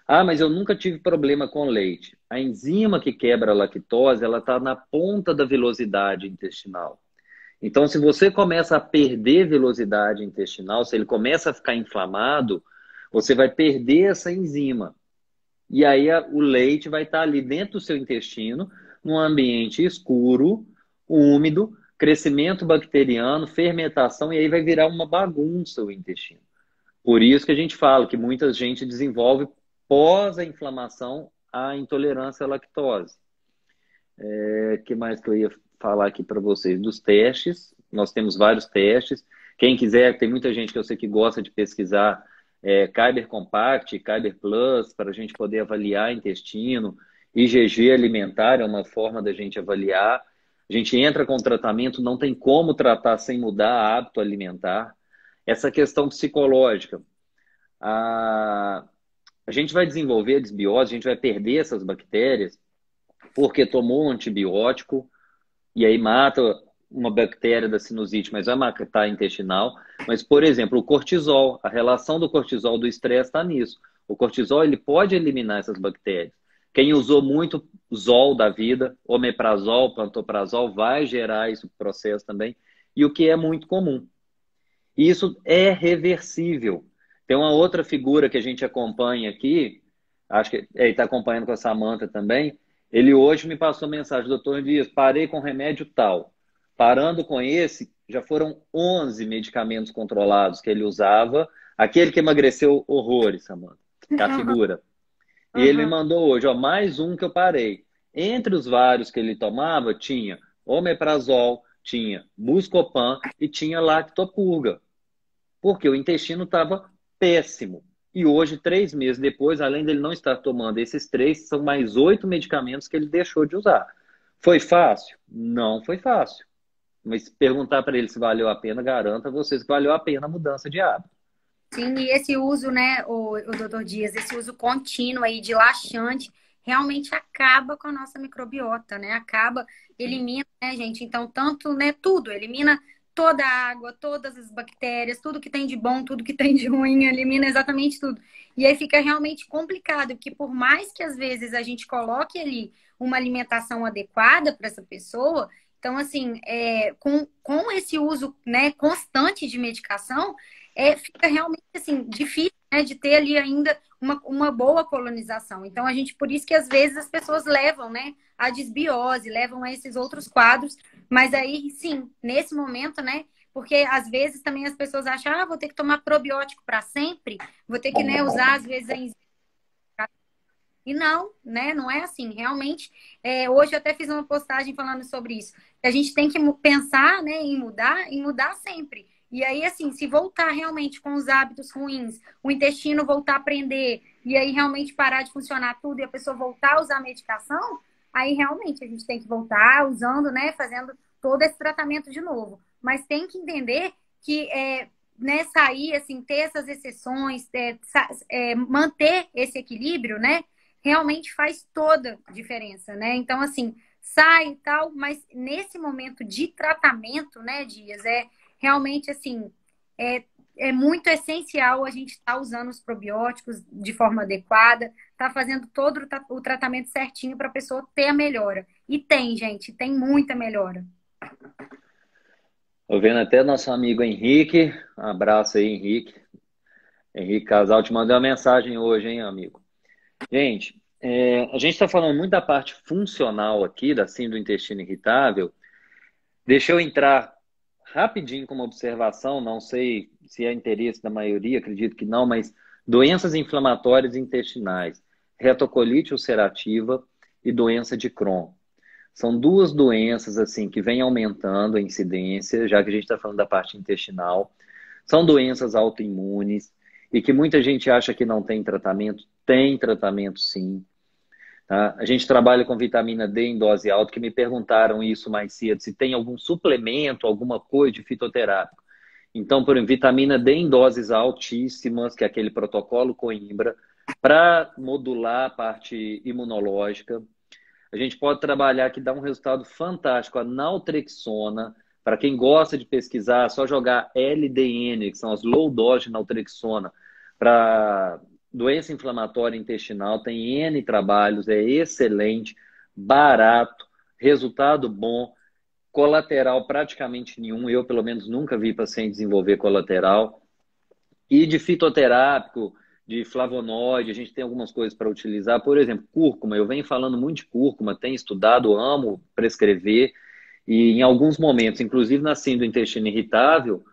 mas eu nunca tive problema com leite. A enzima que quebra a lactose, ela está na ponta da velocidade intestinal. Então, se você começa a perder velocidade intestinal, se ele começa a ficar inflamado, você vai perder essa enzima. E aí o leite vai estar ali dentro do seu intestino, num ambiente escuro, úmido, crescimento bacteriano, fermentação, e aí vai virar uma bagunça o intestino. Por isso que a gente fala que muita gente desenvolve pós a inflamação a intolerância à lactose. O que mais que eu ia falar aqui para vocês? Dos testes, nós temos vários testes. Quem quiser, tem muita gente que eu sei que gosta de pesquisar Kyber Compact, Kyber Plus, para a gente poder avaliar intestino. IgG alimentar é uma forma da gente avaliar. A gente entra com o tratamento, não tem como tratar sem mudar hábito alimentar. Essa questão psicológica. A, a gente vai desenvolver a desbiose, a gente vai perder essas bactérias porque tomou um antibiótico e aí mata uma bactéria da sinusite, mas vai matar a intestinal. Mas, por exemplo, o cortisol, a relação do cortisol do estresse está nisso. O cortisol ele pode eliminar essas bactérias. Quem usou muito Zol da vida, omeprazol, pantoprazol, vai gerar esse processo também. E o que é muito comum. E isso é reversível. Tem uma outra figura que a gente acompanha aqui, acho que ele está acompanhando com a Samantha também. Ele hoje me passou mensagem, doutor Dias, parei com remédio tal. Parando com esse, já foram 11 medicamentos controlados que ele usava. Aquele que emagreceu horrores, Samantha, que é a figura. E ele me Uhum. mandou hoje, ó, mais um que eu parei. Entre os vários que ele tomava, tinha omeprazol, tinha Buscopan e tinha lactopurga. Porque o intestino estava péssimo. E hoje, 3 meses depois, além dele não estar tomando esses 3, são mais 8 medicamentos que ele deixou de usar. Foi fácil? Não foi fácil. Mas perguntar para ele se valeu a pena, garanto a vocês que valeu a pena a mudança de hábito. Sim, e esse uso, né, o doutor Dias, esse uso contínuo aí de laxante realmente acaba com a nossa microbiota, né? Acaba, elimina, né, gente? Então, tanto, né, tudo, elimina toda a água, todas as bactérias, tudo que tem de bom, tudo que tem de ruim, elimina exatamente tudo. E aí fica realmente complicado, porque por mais que às vezes a gente coloque ali uma alimentação adequada para essa pessoa, então, assim, com esse uso, né, constante de medicação, fica realmente assim, difícil, né, de ter ali ainda uma boa colonização. Então, a gente, por isso que às vezes as pessoas levam, né, a desbiose, levam a esses outros quadros, mas aí sim, nesse momento, né, porque às vezes também as pessoas acham, vou ter que tomar probiótico para sempre, vou ter que, né, usar às vezes a enzima. E não, né? Não é assim. Realmente, hoje eu até fiz uma postagem falando sobre isso. A gente tem que pensar, né, em mudar sempre. E aí, assim, se voltar realmente com os hábitos ruins, o intestino voltar a prender, e aí realmente parar de funcionar tudo e a pessoa voltar a usar a medicação, aí realmente a gente tem que voltar usando, né, fazendo todo esse tratamento de novo. Mas tem que entender que né, sair, assim, ter essas exceções, manter esse equilíbrio, né? Realmente faz toda a diferença, né? Então, assim, sai e tal, mas nesse momento de tratamento, né, Dias, realmente, assim, é, é muito essencial a gente estar usando os probióticos de forma adequada, tá fazendo todo o tratamento certinho para a pessoa ter a melhora. E tem, gente, tem muita melhora. Tô vendo até nosso amigo Henrique. Um abraço aí, Henrique. Henrique Casal te mandou uma mensagem hoje, hein, amigo? Gente, a gente está falando muito da parte funcional aqui, da síndrome do intestino irritável. Deixa eu entrar rapidinho com uma observação, não sei se é interesse da maioria, acredito que não, mas doenças inflamatórias intestinais, retocolite ulcerativa e doença de Crohn. São duas doenças assim que vêm aumentando a incidência, já que a gente está falando da parte intestinal. São doenças autoimunes e que muita gente acha que não tem tratamento. Tem tratamento sim. Tá? A gente trabalha com vitamina D em dose alta, que me perguntaram isso mais cedo, se tem algum suplemento, alguma coisa de fitoterápico. Então, por exemplo, vitamina D em doses altíssimas, que é aquele protocolo Coimbra, para modular a parte imunológica. A gente pode trabalhar que dá um resultado fantástico. A naltrexona, para quem gosta de pesquisar, é só jogar LDN, que são as low dose de naltrexona, para doença inflamatória intestinal. Tem N trabalhos, é excelente, barato, resultado bom, colateral praticamente nenhum. Eu, pelo menos, nunca vi paciente desenvolver colateral. E de fitoterápico, de flavonoide, a gente tem algumas coisas para utilizar. Por exemplo, cúrcuma. Eu venho falando muito de cúrcuma, tenho estudado, amo prescrever. E em alguns momentos, inclusive na síndrome do intestino irritável,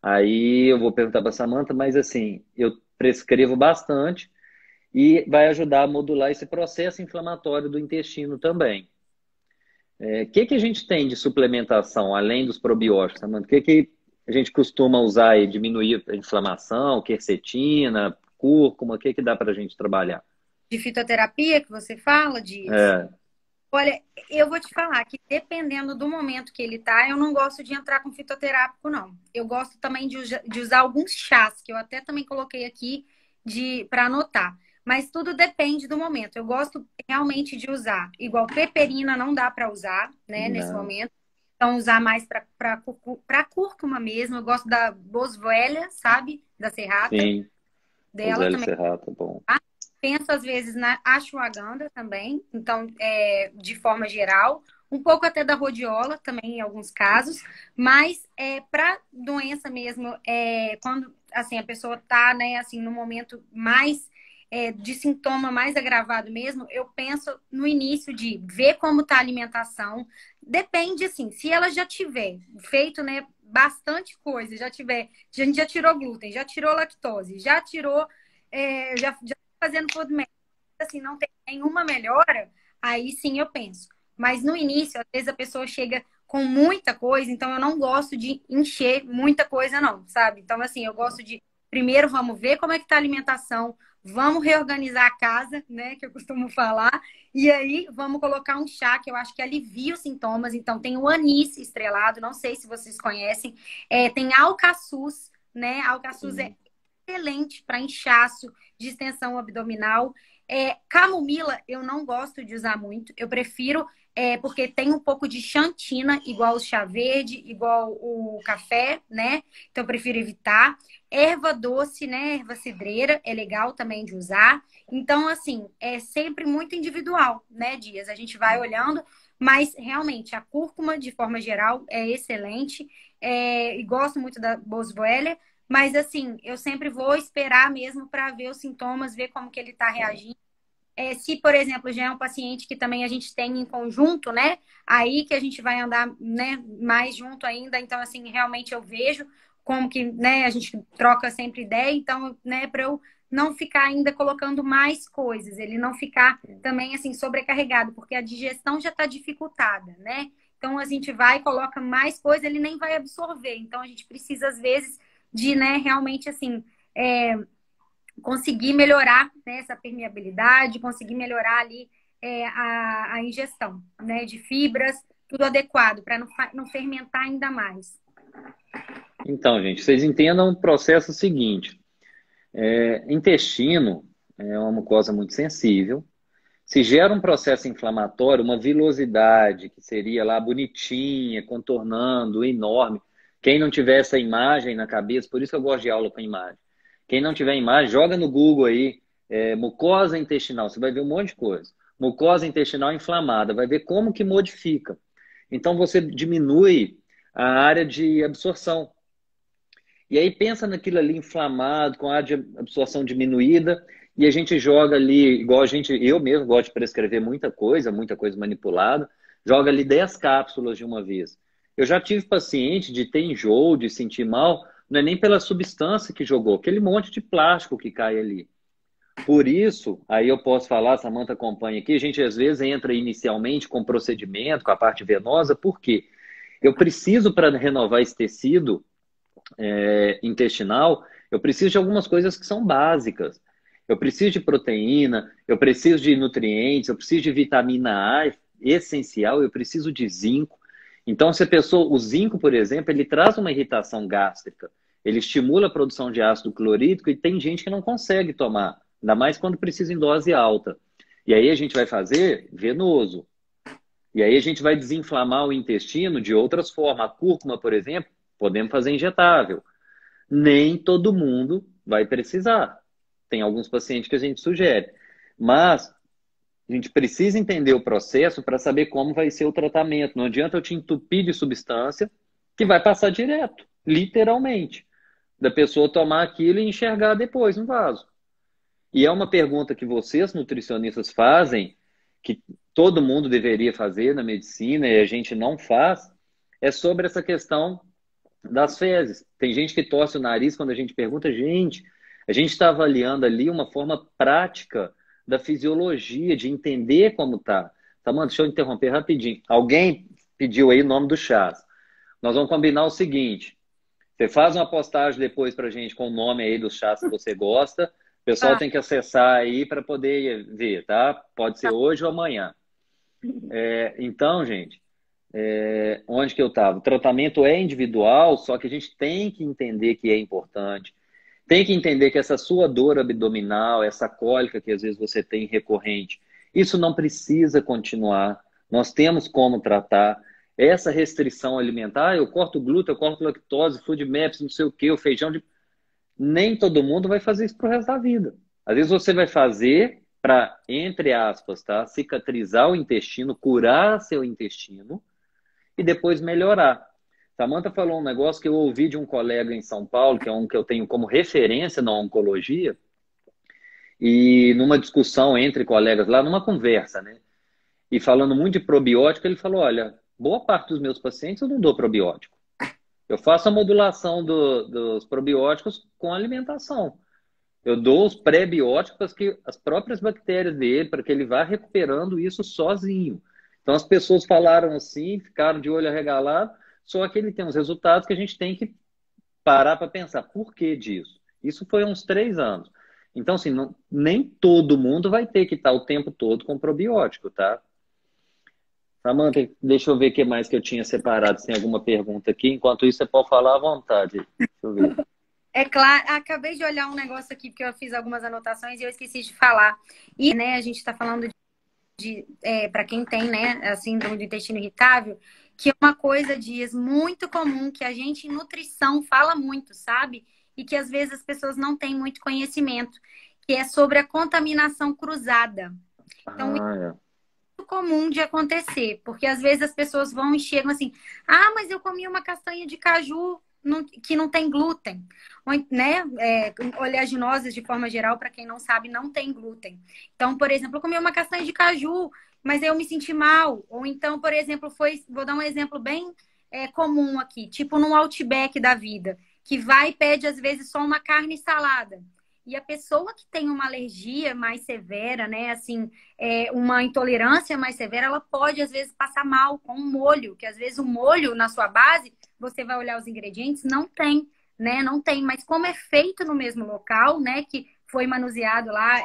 aí eu vou perguntar para a Samantha, mas assim, eu prescrevo bastante e vai ajudar a modular esse processo inflamatório do intestino também. O que a gente tem de suplementação, além dos probióticos, Samantha? O que a gente costuma usar e diminuir a inflamação, quercetina, cúrcuma, o que que dá para a gente trabalhar? De fitoterapia que você fala, Dias? É, Olha, eu vou te falar que dependendo do momento que ele tá, eu não gosto de entrar com fitoterápico, não. Eu gosto também de usar alguns chás, que eu até também coloquei aqui para anotar. Mas tudo depende do momento. Eu gosto realmente de usar. Igual peperina não dá para usar, né, nesse não, momento. Então, usar mais para cúrcuma mesmo. Eu gosto da boswellia, sabe? Da serrata. sim, os Dela L também. serrata, bom. Penso às vezes na ashwagandha também, então, de forma geral, um pouco até da rhodiola também em alguns casos, mas para doença mesmo, quando assim a pessoa está, né, assim no momento mais de sintoma mais agravado mesmo, eu penso no início de ver como está a alimentação. Depende assim, se ela já tiver feito, né, bastante coisa, a gente já tirou glúten, já tirou lactose, já tirou já fazendo food management, assim, não tem nenhuma melhora, aí sim eu penso. Mas no início, às vezes a pessoa chega com muita coisa, então eu não gosto de encher muita coisa, não, sabe? Então, assim, eu gosto de primeiro vamos ver como é que tá a alimentação, vamos reorganizar a casa, né? Que eu costumo falar, e aí vamos colocar um chá que eu acho que alivia os sintomas. Então, tem o anis estrelado, não sei se vocês conhecem, tem alcaçuz, né? Alcaçuz é Sim. excelente para inchaço, distensão abdominal. Camomila eu não gosto de usar muito. Eu prefiro porque tem um pouco de xantina, igual o chá verde, igual o café, né? Então eu prefiro evitar. Erva doce, né? Erva cidreira é legal também de usar. Então, assim, é sempre muito individual, né, Dias? A gente vai olhando, mas realmente a cúrcuma, de forma geral, é excelente. E gosto muito da boswellia. Mas assim, eu sempre vou esperar mesmo para ver os sintomas, ver como que ele está reagindo. Se, por exemplo, já é um paciente que também a gente tem em conjunto, né? Aí que a gente vai andar, né, mais junto ainda. Então, assim, realmente eu vejo como que, né, a gente troca sempre ideia. Então, né, para eu não ficar ainda colocando mais coisas, ele não ficar também assim sobrecarregado, porque a digestão já está dificultada, né? Então a gente vai e coloca mais coisa, ele nem vai absorver. Então a gente precisa às vezes de, né, realmente assim, conseguir melhorar, né, essa permeabilidade, conseguir melhorar ali a ingestão, né, de fibras, tudo adequado para não fermentar ainda mais. Então, gente, vocês entendam o processo seguinte. Intestino é uma mucosa muito sensível. Se gera um processo inflamatório, uma vilosidade, que seria lá bonitinha, contornando, enorme. Quem não tiver essa imagem na cabeça, por isso que eu gosto de aula com imagem. Quem não tiver imagem, joga no Google aí, mucosa intestinal, você vai ver um monte de coisa. Mucosa intestinal inflamada, vai ver como que modifica. Então você diminui a área de absorção. E aí pensa naquilo ali inflamado, com a área de absorção diminuída, e a gente joga ali, igual eu mesmo gosto de prescrever muita coisa manipulada, joga ali 10 cápsulas de uma vez. Eu já tive paciente de ter enjoo, de sentir mal, não é nem pela substância que jogou, aquele monte de plástico que cai ali. Por isso, aí eu posso falar, a Samanta acompanha aqui, a gente às vezes entra inicialmente com procedimento, com a parte venosa, por quê? Eu preciso, para renovar esse tecido, intestinal, eu preciso de algumas coisas que são básicas. Eu preciso de proteína, eu preciso de nutrientes, eu preciso de vitamina A, essencial, eu preciso de zinco. Então, se a pessoa, o zinco, por exemplo, ele traz uma irritação gástrica, ele estimula a produção de ácido clorídrico e tem gente que não consegue tomar, ainda mais quando precisa em dose alta. E aí a gente vai fazer venoso. E aí a gente vai desinflamar o intestino de outras formas. A cúrcuma, por exemplo, podemos fazer injetável. Nem todo mundo vai precisar. Tem alguns pacientes que a gente sugere. Mas a gente precisa entender o processo para saber como vai ser o tratamento. Não adianta eu te entupir de substância que vai passar direto, literalmente, da pessoa tomar aquilo e enxergar depois no vaso. E é uma pergunta que vocês, nutricionistas, fazem, que todo mundo deveria fazer na medicina e a gente não faz, é sobre essa questão das fezes. Tem gente que torce o nariz quando a gente pergunta, gente, a gente está avaliando ali uma forma prática da fisiologia, de entender como tá. Tá, mano, deixa eu interromper rapidinho. Alguém pediu aí o nome do chás. Nós vamos combinar o seguinte, Você faz uma postagem depois pra gente com o nome aí dos chás que você gosta. O pessoal Tá, tem que acessar aí para poder ver, tá? Pode ser tá. hoje ou amanhã. Então, gente, onde que eu estava? O tratamento é individual, só que a gente tem que entender que é importante. Tem que entender que essa sua dor abdominal, essa cólica que às vezes você tem recorrente, isso não precisa continuar. Nós temos como tratar. Essa restrição alimentar, eu corto glúten, eu corto lactose, food maps, não sei o que, o feijão de... Nem todo mundo vai fazer isso pro resto da vida. Às vezes você vai fazer para, entre aspas, tá, cicatrizar o intestino, curar seu intestino e depois melhorar. Samantha falou um negócio que eu ouvi de um colega em São Paulo, que é um que eu tenho como referência na oncologia, e numa discussão entre colegas lá, numa conversa, né? E falando muito de probiótico, ele falou: olha, boa parte dos meus pacientes eu não dou probiótico. Eu faço a modulação dos probióticos com alimentação. Eu dou os pré-bióticos que as próprias bactérias dele, para que ele vá recuperando isso sozinho. Então as pessoas falaram assim, ficaram de olho arregalado, só que ele tem uns resultados que a gente tem que parar para pensar, por que disso? Isso foi há uns 3 anos. Então, assim, nem todo mundo vai ter que estar o tempo todo com probiótico, tá? Samanta, deixa eu ver o que mais que eu tinha separado, se tem alguma pergunta aqui. Enquanto isso, você pode falar à vontade. Deixa eu ver. É claro, acabei de olhar um negócio aqui, porque eu fiz algumas anotações e eu esqueci de falar. E, né, a gente está falando para quem tem, né, a síndrome do intestino irritável, que é uma coisa, Dias, muito comum, que a gente em nutrição fala muito, sabe? E que às vezes as pessoas não têm muito conhecimento, que é sobre a contaminação cruzada. Então, isso Ah, é. é muito comum de acontecer, porque às vezes as pessoas vão e chegam assim, ah, mas eu comi uma castanha de caju que não tem glúten, ou, né? Oleaginosas, de forma geral, para quem não sabe, não tem glúten. Então, por exemplo, eu comi uma castanha de caju, mas eu me senti mal. Ou então, por exemplo, vou dar um exemplo bem comum aqui, tipo num Outback da vida, que vai e pede, às vezes, só uma carne e salada. E a pessoa que tem uma alergia mais severa, né, assim, uma intolerância mais severa, ela pode, às vezes, passar mal com um molho, que às vezes o molho na sua base, você vai olhar os ingredientes, não tem, né? Não tem, mas como é feito no mesmo local, né? Que foi manuseado lá,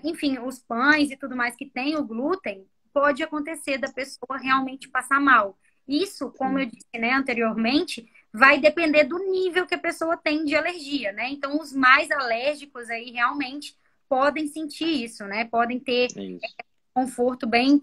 enfim, os pães e tudo mais que tem o glúten, pode acontecer da pessoa realmente passar mal. Isso, como eu Sim, disse, né, anteriormente, vai depender do nível que a pessoa tem de alergia, né? Então, os mais alérgicos aí realmente podem sentir isso, né? Podem ter é isso. conforto bem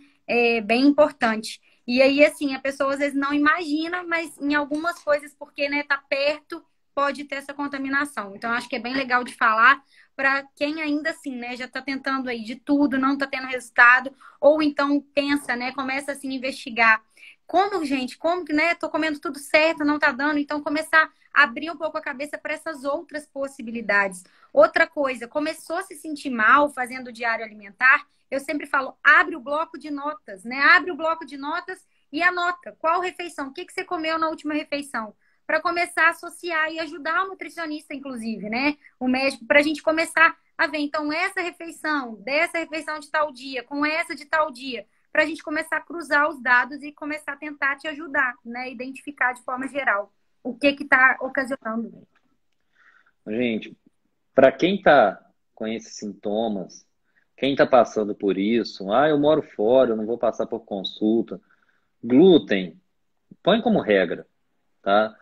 importante. E aí, assim, a pessoa às vezes não imagina, mas em algumas coisas, porque, né, tá perto, pode ter essa contaminação. Então, acho que é bem legal de falar para quem ainda assim, né, já está tentando aí de tudo, não está tendo resultado, ou então pensa, né, começa assim a investigar. Como, gente, como que, né, tô comendo tudo certo, não tá dando, então começar a abrir um pouco a cabeça para essas outras possibilidades. Outra coisa, começou a se sentir mal fazendo o diário alimentar, eu sempre falo, abre o bloco de notas, né? Abre o bloco de notas e anota qual refeição, o que você comeu na última refeição, para começar a associar e ajudar o nutricionista, inclusive, né? O médico, para a gente começar a ver, então, essa refeição, dessa refeição de tal dia, com essa de tal dia, para a gente começar a cruzar os dados e começar a tentar te ajudar, né? Identificar de forma geral o que está ocasionando. Gente, para quem está com esses sintomas, quem está passando por isso, eu moro fora, eu não vou passar por consulta. Glúten, põe como regra, tá?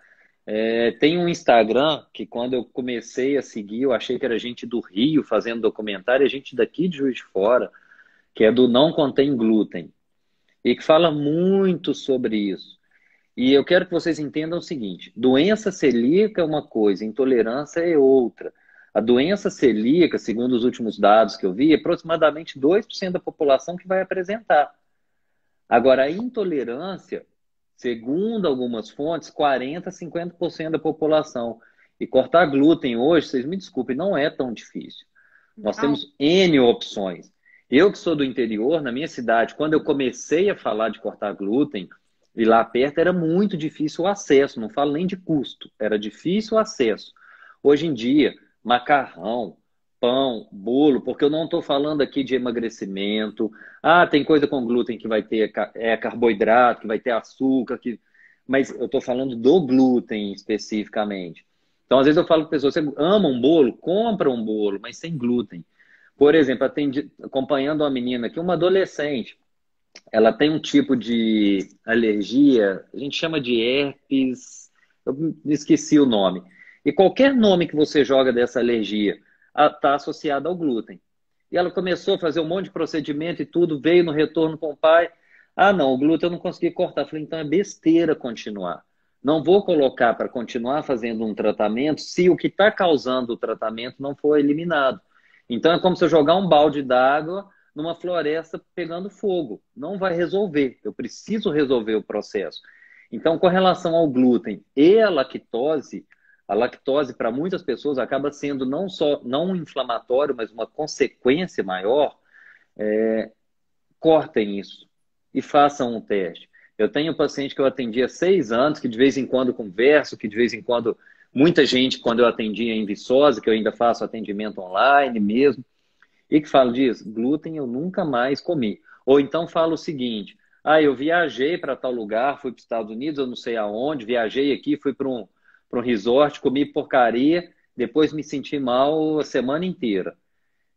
Tem um Instagram que quando eu comecei a seguir, eu achei que era gente do Rio fazendo documentário, é gente daqui de Juiz de Fora, que é do Não Contém Glúten, e que fala muito sobre isso. E eu quero que vocês entendam o seguinte: doença celíaca é uma coisa, intolerância é outra. A doença celíaca, segundo os últimos dados que eu vi, é aproximadamente 2% da população que vai apresentar. Agora, a intolerância, segundo algumas fontes, 40, 50% da população. E cortar glúten hoje, vocês me desculpem, não é tão difícil. Nós Não, temos N opções. Eu que sou do interior, na minha cidade, quando eu comecei a falar de cortar glúten, e lá perto era muito difícil o acesso, não falo nem de custo, era difícil o acesso. Hoje em dia, macarrão, pão, bolo, porque eu não estou falando aqui de emagrecimento. Tem coisa com glúten que vai ter carboidrato, que vai ter açúcar, Mas eu estou falando do glúten especificamente. Então, às vezes eu falo para pessoas, você ama um bolo? Compra um bolo, mas sem glúten. Por exemplo, atendi, acompanhando uma menina aqui, uma adolescente, ela tem um tipo de alergia, a gente chama de herpes, eu me esqueci o nome. E qualquer nome que você joga dessa alergia está associado ao glúten. E ela começou a fazer um monte de procedimento e tudo, veio no retorno com o pai. Ah, não, o glúten eu não consegui cortar. Falei, então é besteira continuar. Não vou colocar para continuar fazendo um tratamento se o que está causando o tratamento não for eliminado. Então é como se eu jogar um balde d'água numa floresta pegando fogo. Não vai resolver. Eu preciso resolver o processo. Então, com relação ao glúten e a lactose para muitas pessoas acaba sendo não só não um inflamatório, mas uma consequência maior. Cortem isso e façam um teste. Eu tenho um paciente que eu atendi há 6 anos, que de vez em quando converso, que de vez em quando, muita gente, quando eu atendia em Viçosa, que eu ainda faço atendimento online mesmo, e que fala disso, glúten eu nunca mais comi. Ou então fala o seguinte, ah, eu viajei para tal lugar, fui para os Estados Unidos, eu não sei aonde, viajei aqui, fui para um resort, comi porcaria, depois me senti mal a semana inteira.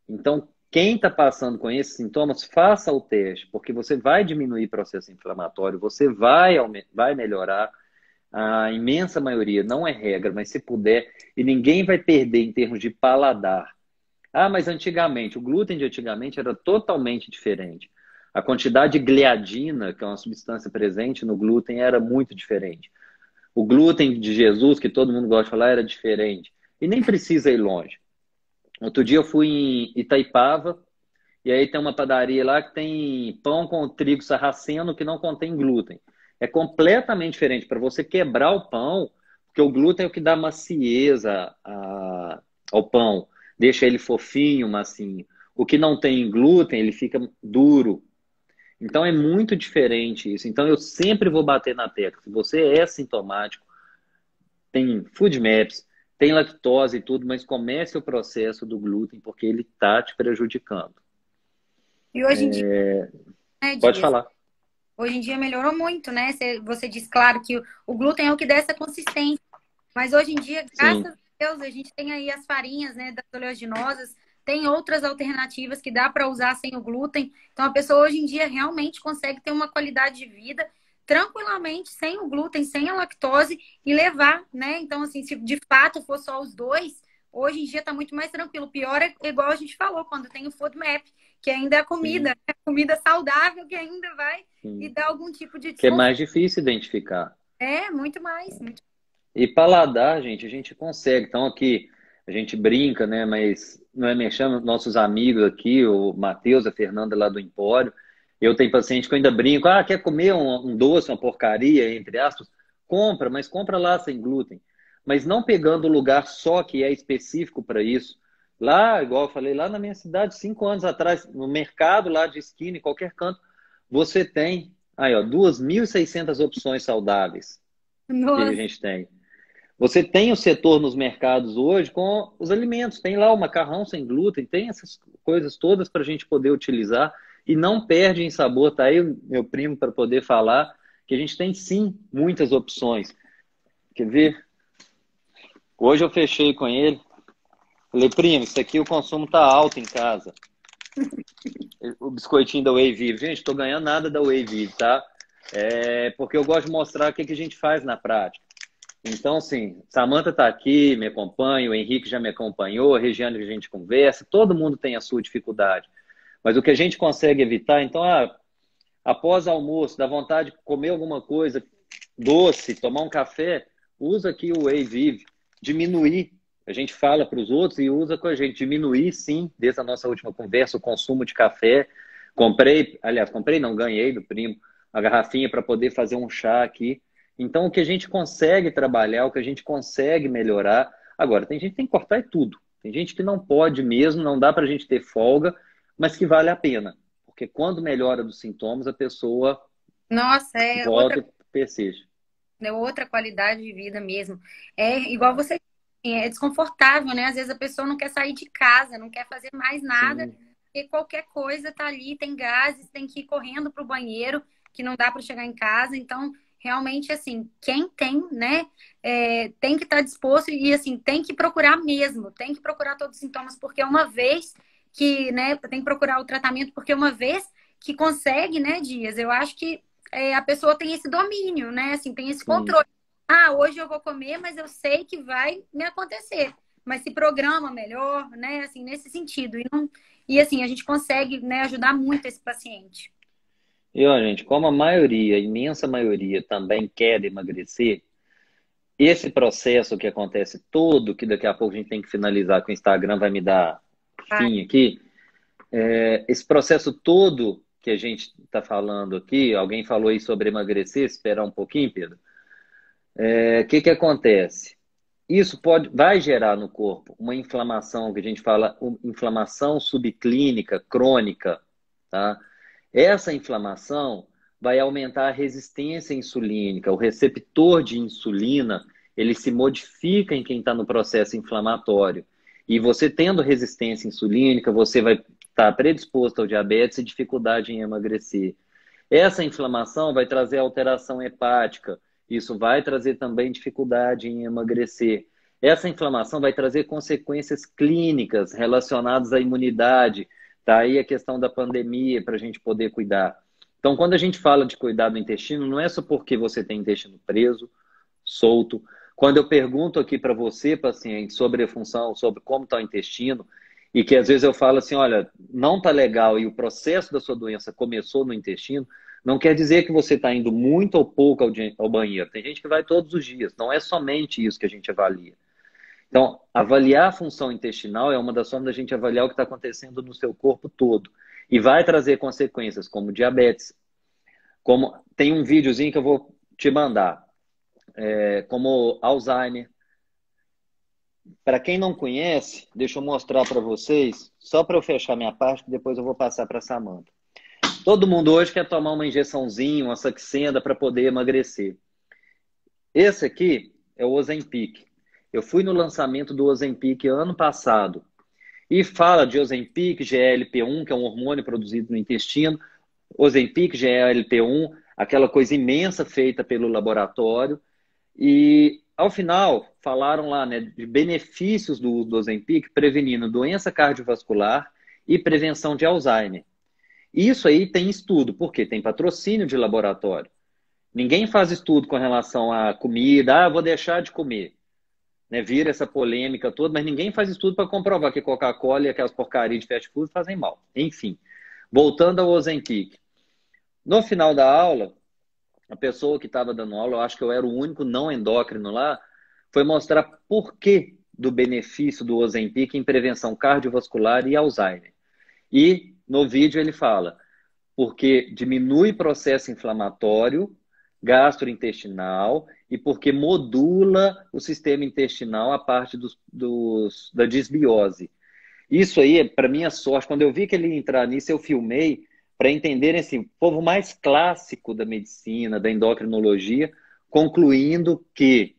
Então, quem está passando com esses sintomas, faça o teste, porque você vai diminuir o processo inflamatório, você vai melhorar. A imensa maioria, não é regra, mas se puder, e ninguém vai perder em termos de paladar. Ah, mas antigamente, o glúten de antigamente era totalmente diferente. A quantidade de gliadina, que é uma substância presente no glúten, era muito diferente. O glúten de Jesus, que todo mundo gosta de falar, era diferente. E nem precisa ir longe. Outro dia eu fui em Itaipava, e aí tem uma padaria lá que tem pão com trigo sarraceno que não contém glúten. É completamente diferente. Para você quebrar o pão, porque o glúten é o que dá macieza ao pão, deixa ele fofinho, macinho. O que não tem glúten, ele fica duro. Então é muito diferente isso. Então eu sempre vou bater na tecla. Se você é sintomático, tem food maps, tem lactose e tudo, mas comece o processo do glúten porque ele está te prejudicando. E hoje em dia, né, Pode Dias? falar. Hoje em dia melhorou muito, né? Você diz, claro, que o glúten é o que dá essa consistência. Mas hoje em dia, graças Sim. a Deus, a gente tem aí as farinhas, né, das oleaginosas, tem outras alternativas que dá para usar sem o glúten. Então, a pessoa hoje em dia realmente consegue ter uma qualidade de vida tranquilamente, sem o glúten, sem a lactose e levar, né? Então, assim, se de fato for só os dois, hoje em dia está muito mais tranquilo. O pior é igual a gente falou, quando tem o FODMAP, que ainda é a comida, Sim, né? Comida saudável que ainda vai e sim. dá algum tipo de Que é desconforto. mais difícil identificar. É, muito mais. Muito... E paladar, gente, a gente consegue. Então aqui a gente brinca, né? Mas não é mexendo nossos amigos aqui, o Matheus, a Fernanda lá do Empório. Eu tenho paciente que eu ainda brinco. Ah, quer comer um doce, uma porcaria, entre aspas? Compra, mas compra lá sem glúten. Mas não pegando o lugar só que é específico para isso. Lá, igual eu falei, lá na minha cidade, 5 anos atrás, no mercado lá de esquina, em qualquer canto, você tem aí, ó, 2.600 opções saudáveis que a Nossa. gente tem. Você tem o setor nos mercados hoje com os alimentos. Tem lá o macarrão sem glúten, tem essas coisas todas para a gente poder utilizar e não perde em sabor. Tá aí o meu primo para poder falar que a gente tem sim muitas opções. Quer ver? Hoje eu fechei com ele. Falei, primo, isso aqui o consumo tá alto em casa. O biscoitinho da Whey Vive. Gente, estou ganhando nada da Whey Vive, tá? É porque eu gosto de mostrar o que a gente faz na prática. Então, assim, Samantha está aqui, me acompanha, o Henrique já me acompanhou, a Regiane que a gente conversa, todo mundo tem a sua dificuldade. Mas o que a gente consegue evitar, então, após almoço, dá vontade de comer alguma coisa doce, tomar um café, usa aqui o Whey Vive, diminuir. A gente fala para os outros e usa com a gente. Diminuir, sim, desde a nossa última conversa, o consumo de café. Comprei não, ganhei do primo, a garrafinha para poder fazer um chá aqui. Então, o que a gente consegue trabalhar, o que a gente consegue melhorar. Agora, tem gente que tem que cortar tudo. Tem gente que não pode mesmo, não dá para a gente ter folga, mas que vale a pena. Porque quando melhora dos sintomas, a pessoa Nossa, é volta e persiste. outra qualidade de vida mesmo. É igual você disse, é desconfortável, né? Às vezes a pessoa não quer sair de casa, não quer fazer mais nada, Sim, porque qualquer coisa tá ali, tem gases, tem que ir correndo para o banheiro, que não dá para chegar em casa. Então, realmente, assim, quem tem, né, tem que estar disposto e, assim, tem que procurar mesmo, tem que procurar todos os sintomas, porque uma vez que, né, tem que procurar o tratamento, porque uma vez que consegue, né, Dias, eu acho que a pessoa tem esse domínio, né, assim, tem esse Sim. controle. Ah, hoje eu vou comer, mas eu sei que vai me acontecer. Mas se programa melhor, né, assim, nesse sentido. E assim, a gente consegue, né, ajudar muito esse paciente. E, ó, gente, como a maioria, a imensa maioria também quer emagrecer, esse processo que acontece todo, que daqui a pouco a gente tem que finalizar, que o Instagram vai me dar fim aqui, esse processo todo que a gente está falando aqui, alguém falou aí sobre emagrecer, esperar um pouquinho, Pedro. O que que acontece? Isso vai gerar no corpo uma inflamação, que a gente fala inflamação subclínica crônica, tá? Essa inflamação vai aumentar a resistência insulínica, o receptor de insulina, ele se modifica em quem está no processo inflamatório. E você tendo resistência insulínica, você vai estar predisposto ao diabetes e dificuldade em emagrecer. Essa inflamação vai trazer alteração hepática, isso vai trazer também dificuldade em emagrecer. Essa inflamação vai trazer consequências clínicas relacionadas à imunidade. Tá aí a questão da pandemia para a gente poder cuidar. Então, quando a gente fala de cuidar do intestino, não é só porque você tem intestino preso, solto. Quando eu pergunto aqui para você, paciente, sobre a função, sobre como está o intestino, e que às vezes eu falo assim, olha, não está legal e o processo da sua doença começou no intestino, não quer dizer que você está indo muito ou pouco ao banheiro. Tem gente que vai todos os dias. Não é somente isso que a gente avalia. Então, avaliar a função intestinal é uma das formas da gente avaliar o que está acontecendo no seu corpo todo. E vai trazer consequências como diabetes, como tem um videozinho que eu vou te mandar, como Alzheimer. Para quem não conhece, deixa eu mostrar para vocês, só para eu fechar minha parte, que depois eu vou passar para a Samanta. Todo mundo hoje quer tomar uma injeçãozinha, uma Saxenda para poder emagrecer. Esse aqui é o Ozempic. Eu fui no lançamento do Ozempic ano passado. E fala de Ozempic, GLP-1, que é um hormônio produzido no intestino. Ozempic, GLP-1, aquela coisa imensa feita pelo laboratório. E, ao final, falaram lá, né, de benefícios do uso do Ozempic, prevenindo doença cardiovascular e prevenção de Alzheimer. Isso aí tem estudo, porque tem patrocínio de laboratório. Ninguém faz estudo com relação à comida, vou deixar de comer. Né, vira essa polêmica toda, mas ninguém faz estudo para comprovar que Coca-Cola e aquelas porcarias de fast food fazem mal. Enfim, voltando ao Ozempic. No final da aula, a pessoa que estava dando aula, eu acho que eu era o único não endócrino lá, foi mostrar por que do benefício do Ozempic em prevenção cardiovascular e Alzheimer. E no vídeo ele fala, porque diminui processo inflamatório, gastrointestinal e porque modula o sistema intestinal a parte da disbiose. Isso aí, para minha sorte, quando eu vi que ele ia entrar nisso, eu filmei para entenderem assim, o povo mais clássico da medicina, da endocrinologia, concluindo que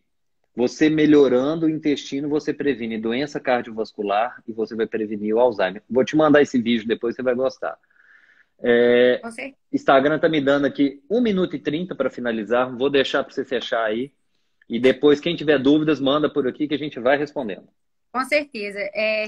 você melhorando o intestino, você previne doença cardiovascular e você vai prevenir o Alzheimer. Vou te mandar esse vídeo depois, você vai gostar. Instagram tá me dando aqui 1 minuto e 30 para finalizar. Vou deixar para você fechar aí. E depois, quem tiver dúvidas, manda por aqui que a gente vai respondendo. Com certeza.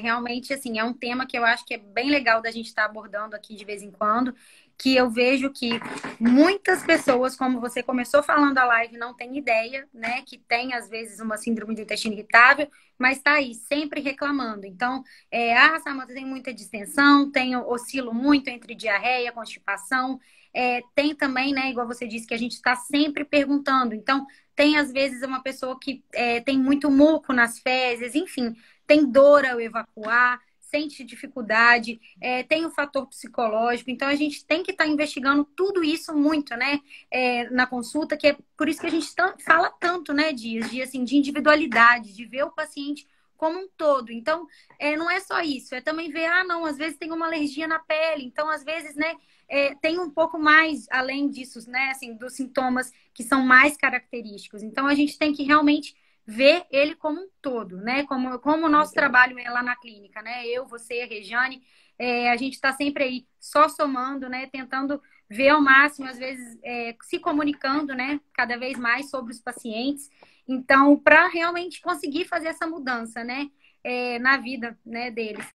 Realmente, assim, é um tema que eu acho que é bem legal da gente estar abordando aqui de vez em quando, que eu vejo que muitas pessoas, como você começou falando a live, não tem ideia, né? Que tem, às vezes, uma síndrome do intestino irritável, mas está aí, sempre reclamando. Então, Samanta, tem muita distensão, oscilo muito entre diarreia, constipação. Tem também, né, igual você disse, que a gente está sempre perguntando. Então, tem, às vezes, uma pessoa que tem muito muco nas fezes, enfim, tem dor ao evacuar, sente dificuldade, tem o fator psicológico. Então, a gente tem que estar investigando tudo isso muito, né, na consulta, que é por isso que a gente fala tanto, né, assim, de individualidade, de ver o paciente como um todo. Então, não é só isso, é também ver, não, às vezes tem uma alergia na pele, então, às vezes, né, tem um pouco mais, além disso, né, assim, dos sintomas que são mais característicos. Então, a gente tem que realmente ver ele como um todo, né? Como o nosso trabalho é lá na clínica, né? Eu, você, a Rejane, a gente está sempre aí só somando, né? Tentando ver ao máximo, às vezes, se comunicando, né, cada vez mais sobre os pacientes. Então, para realmente conseguir fazer essa mudança, né, na vida, né, deles.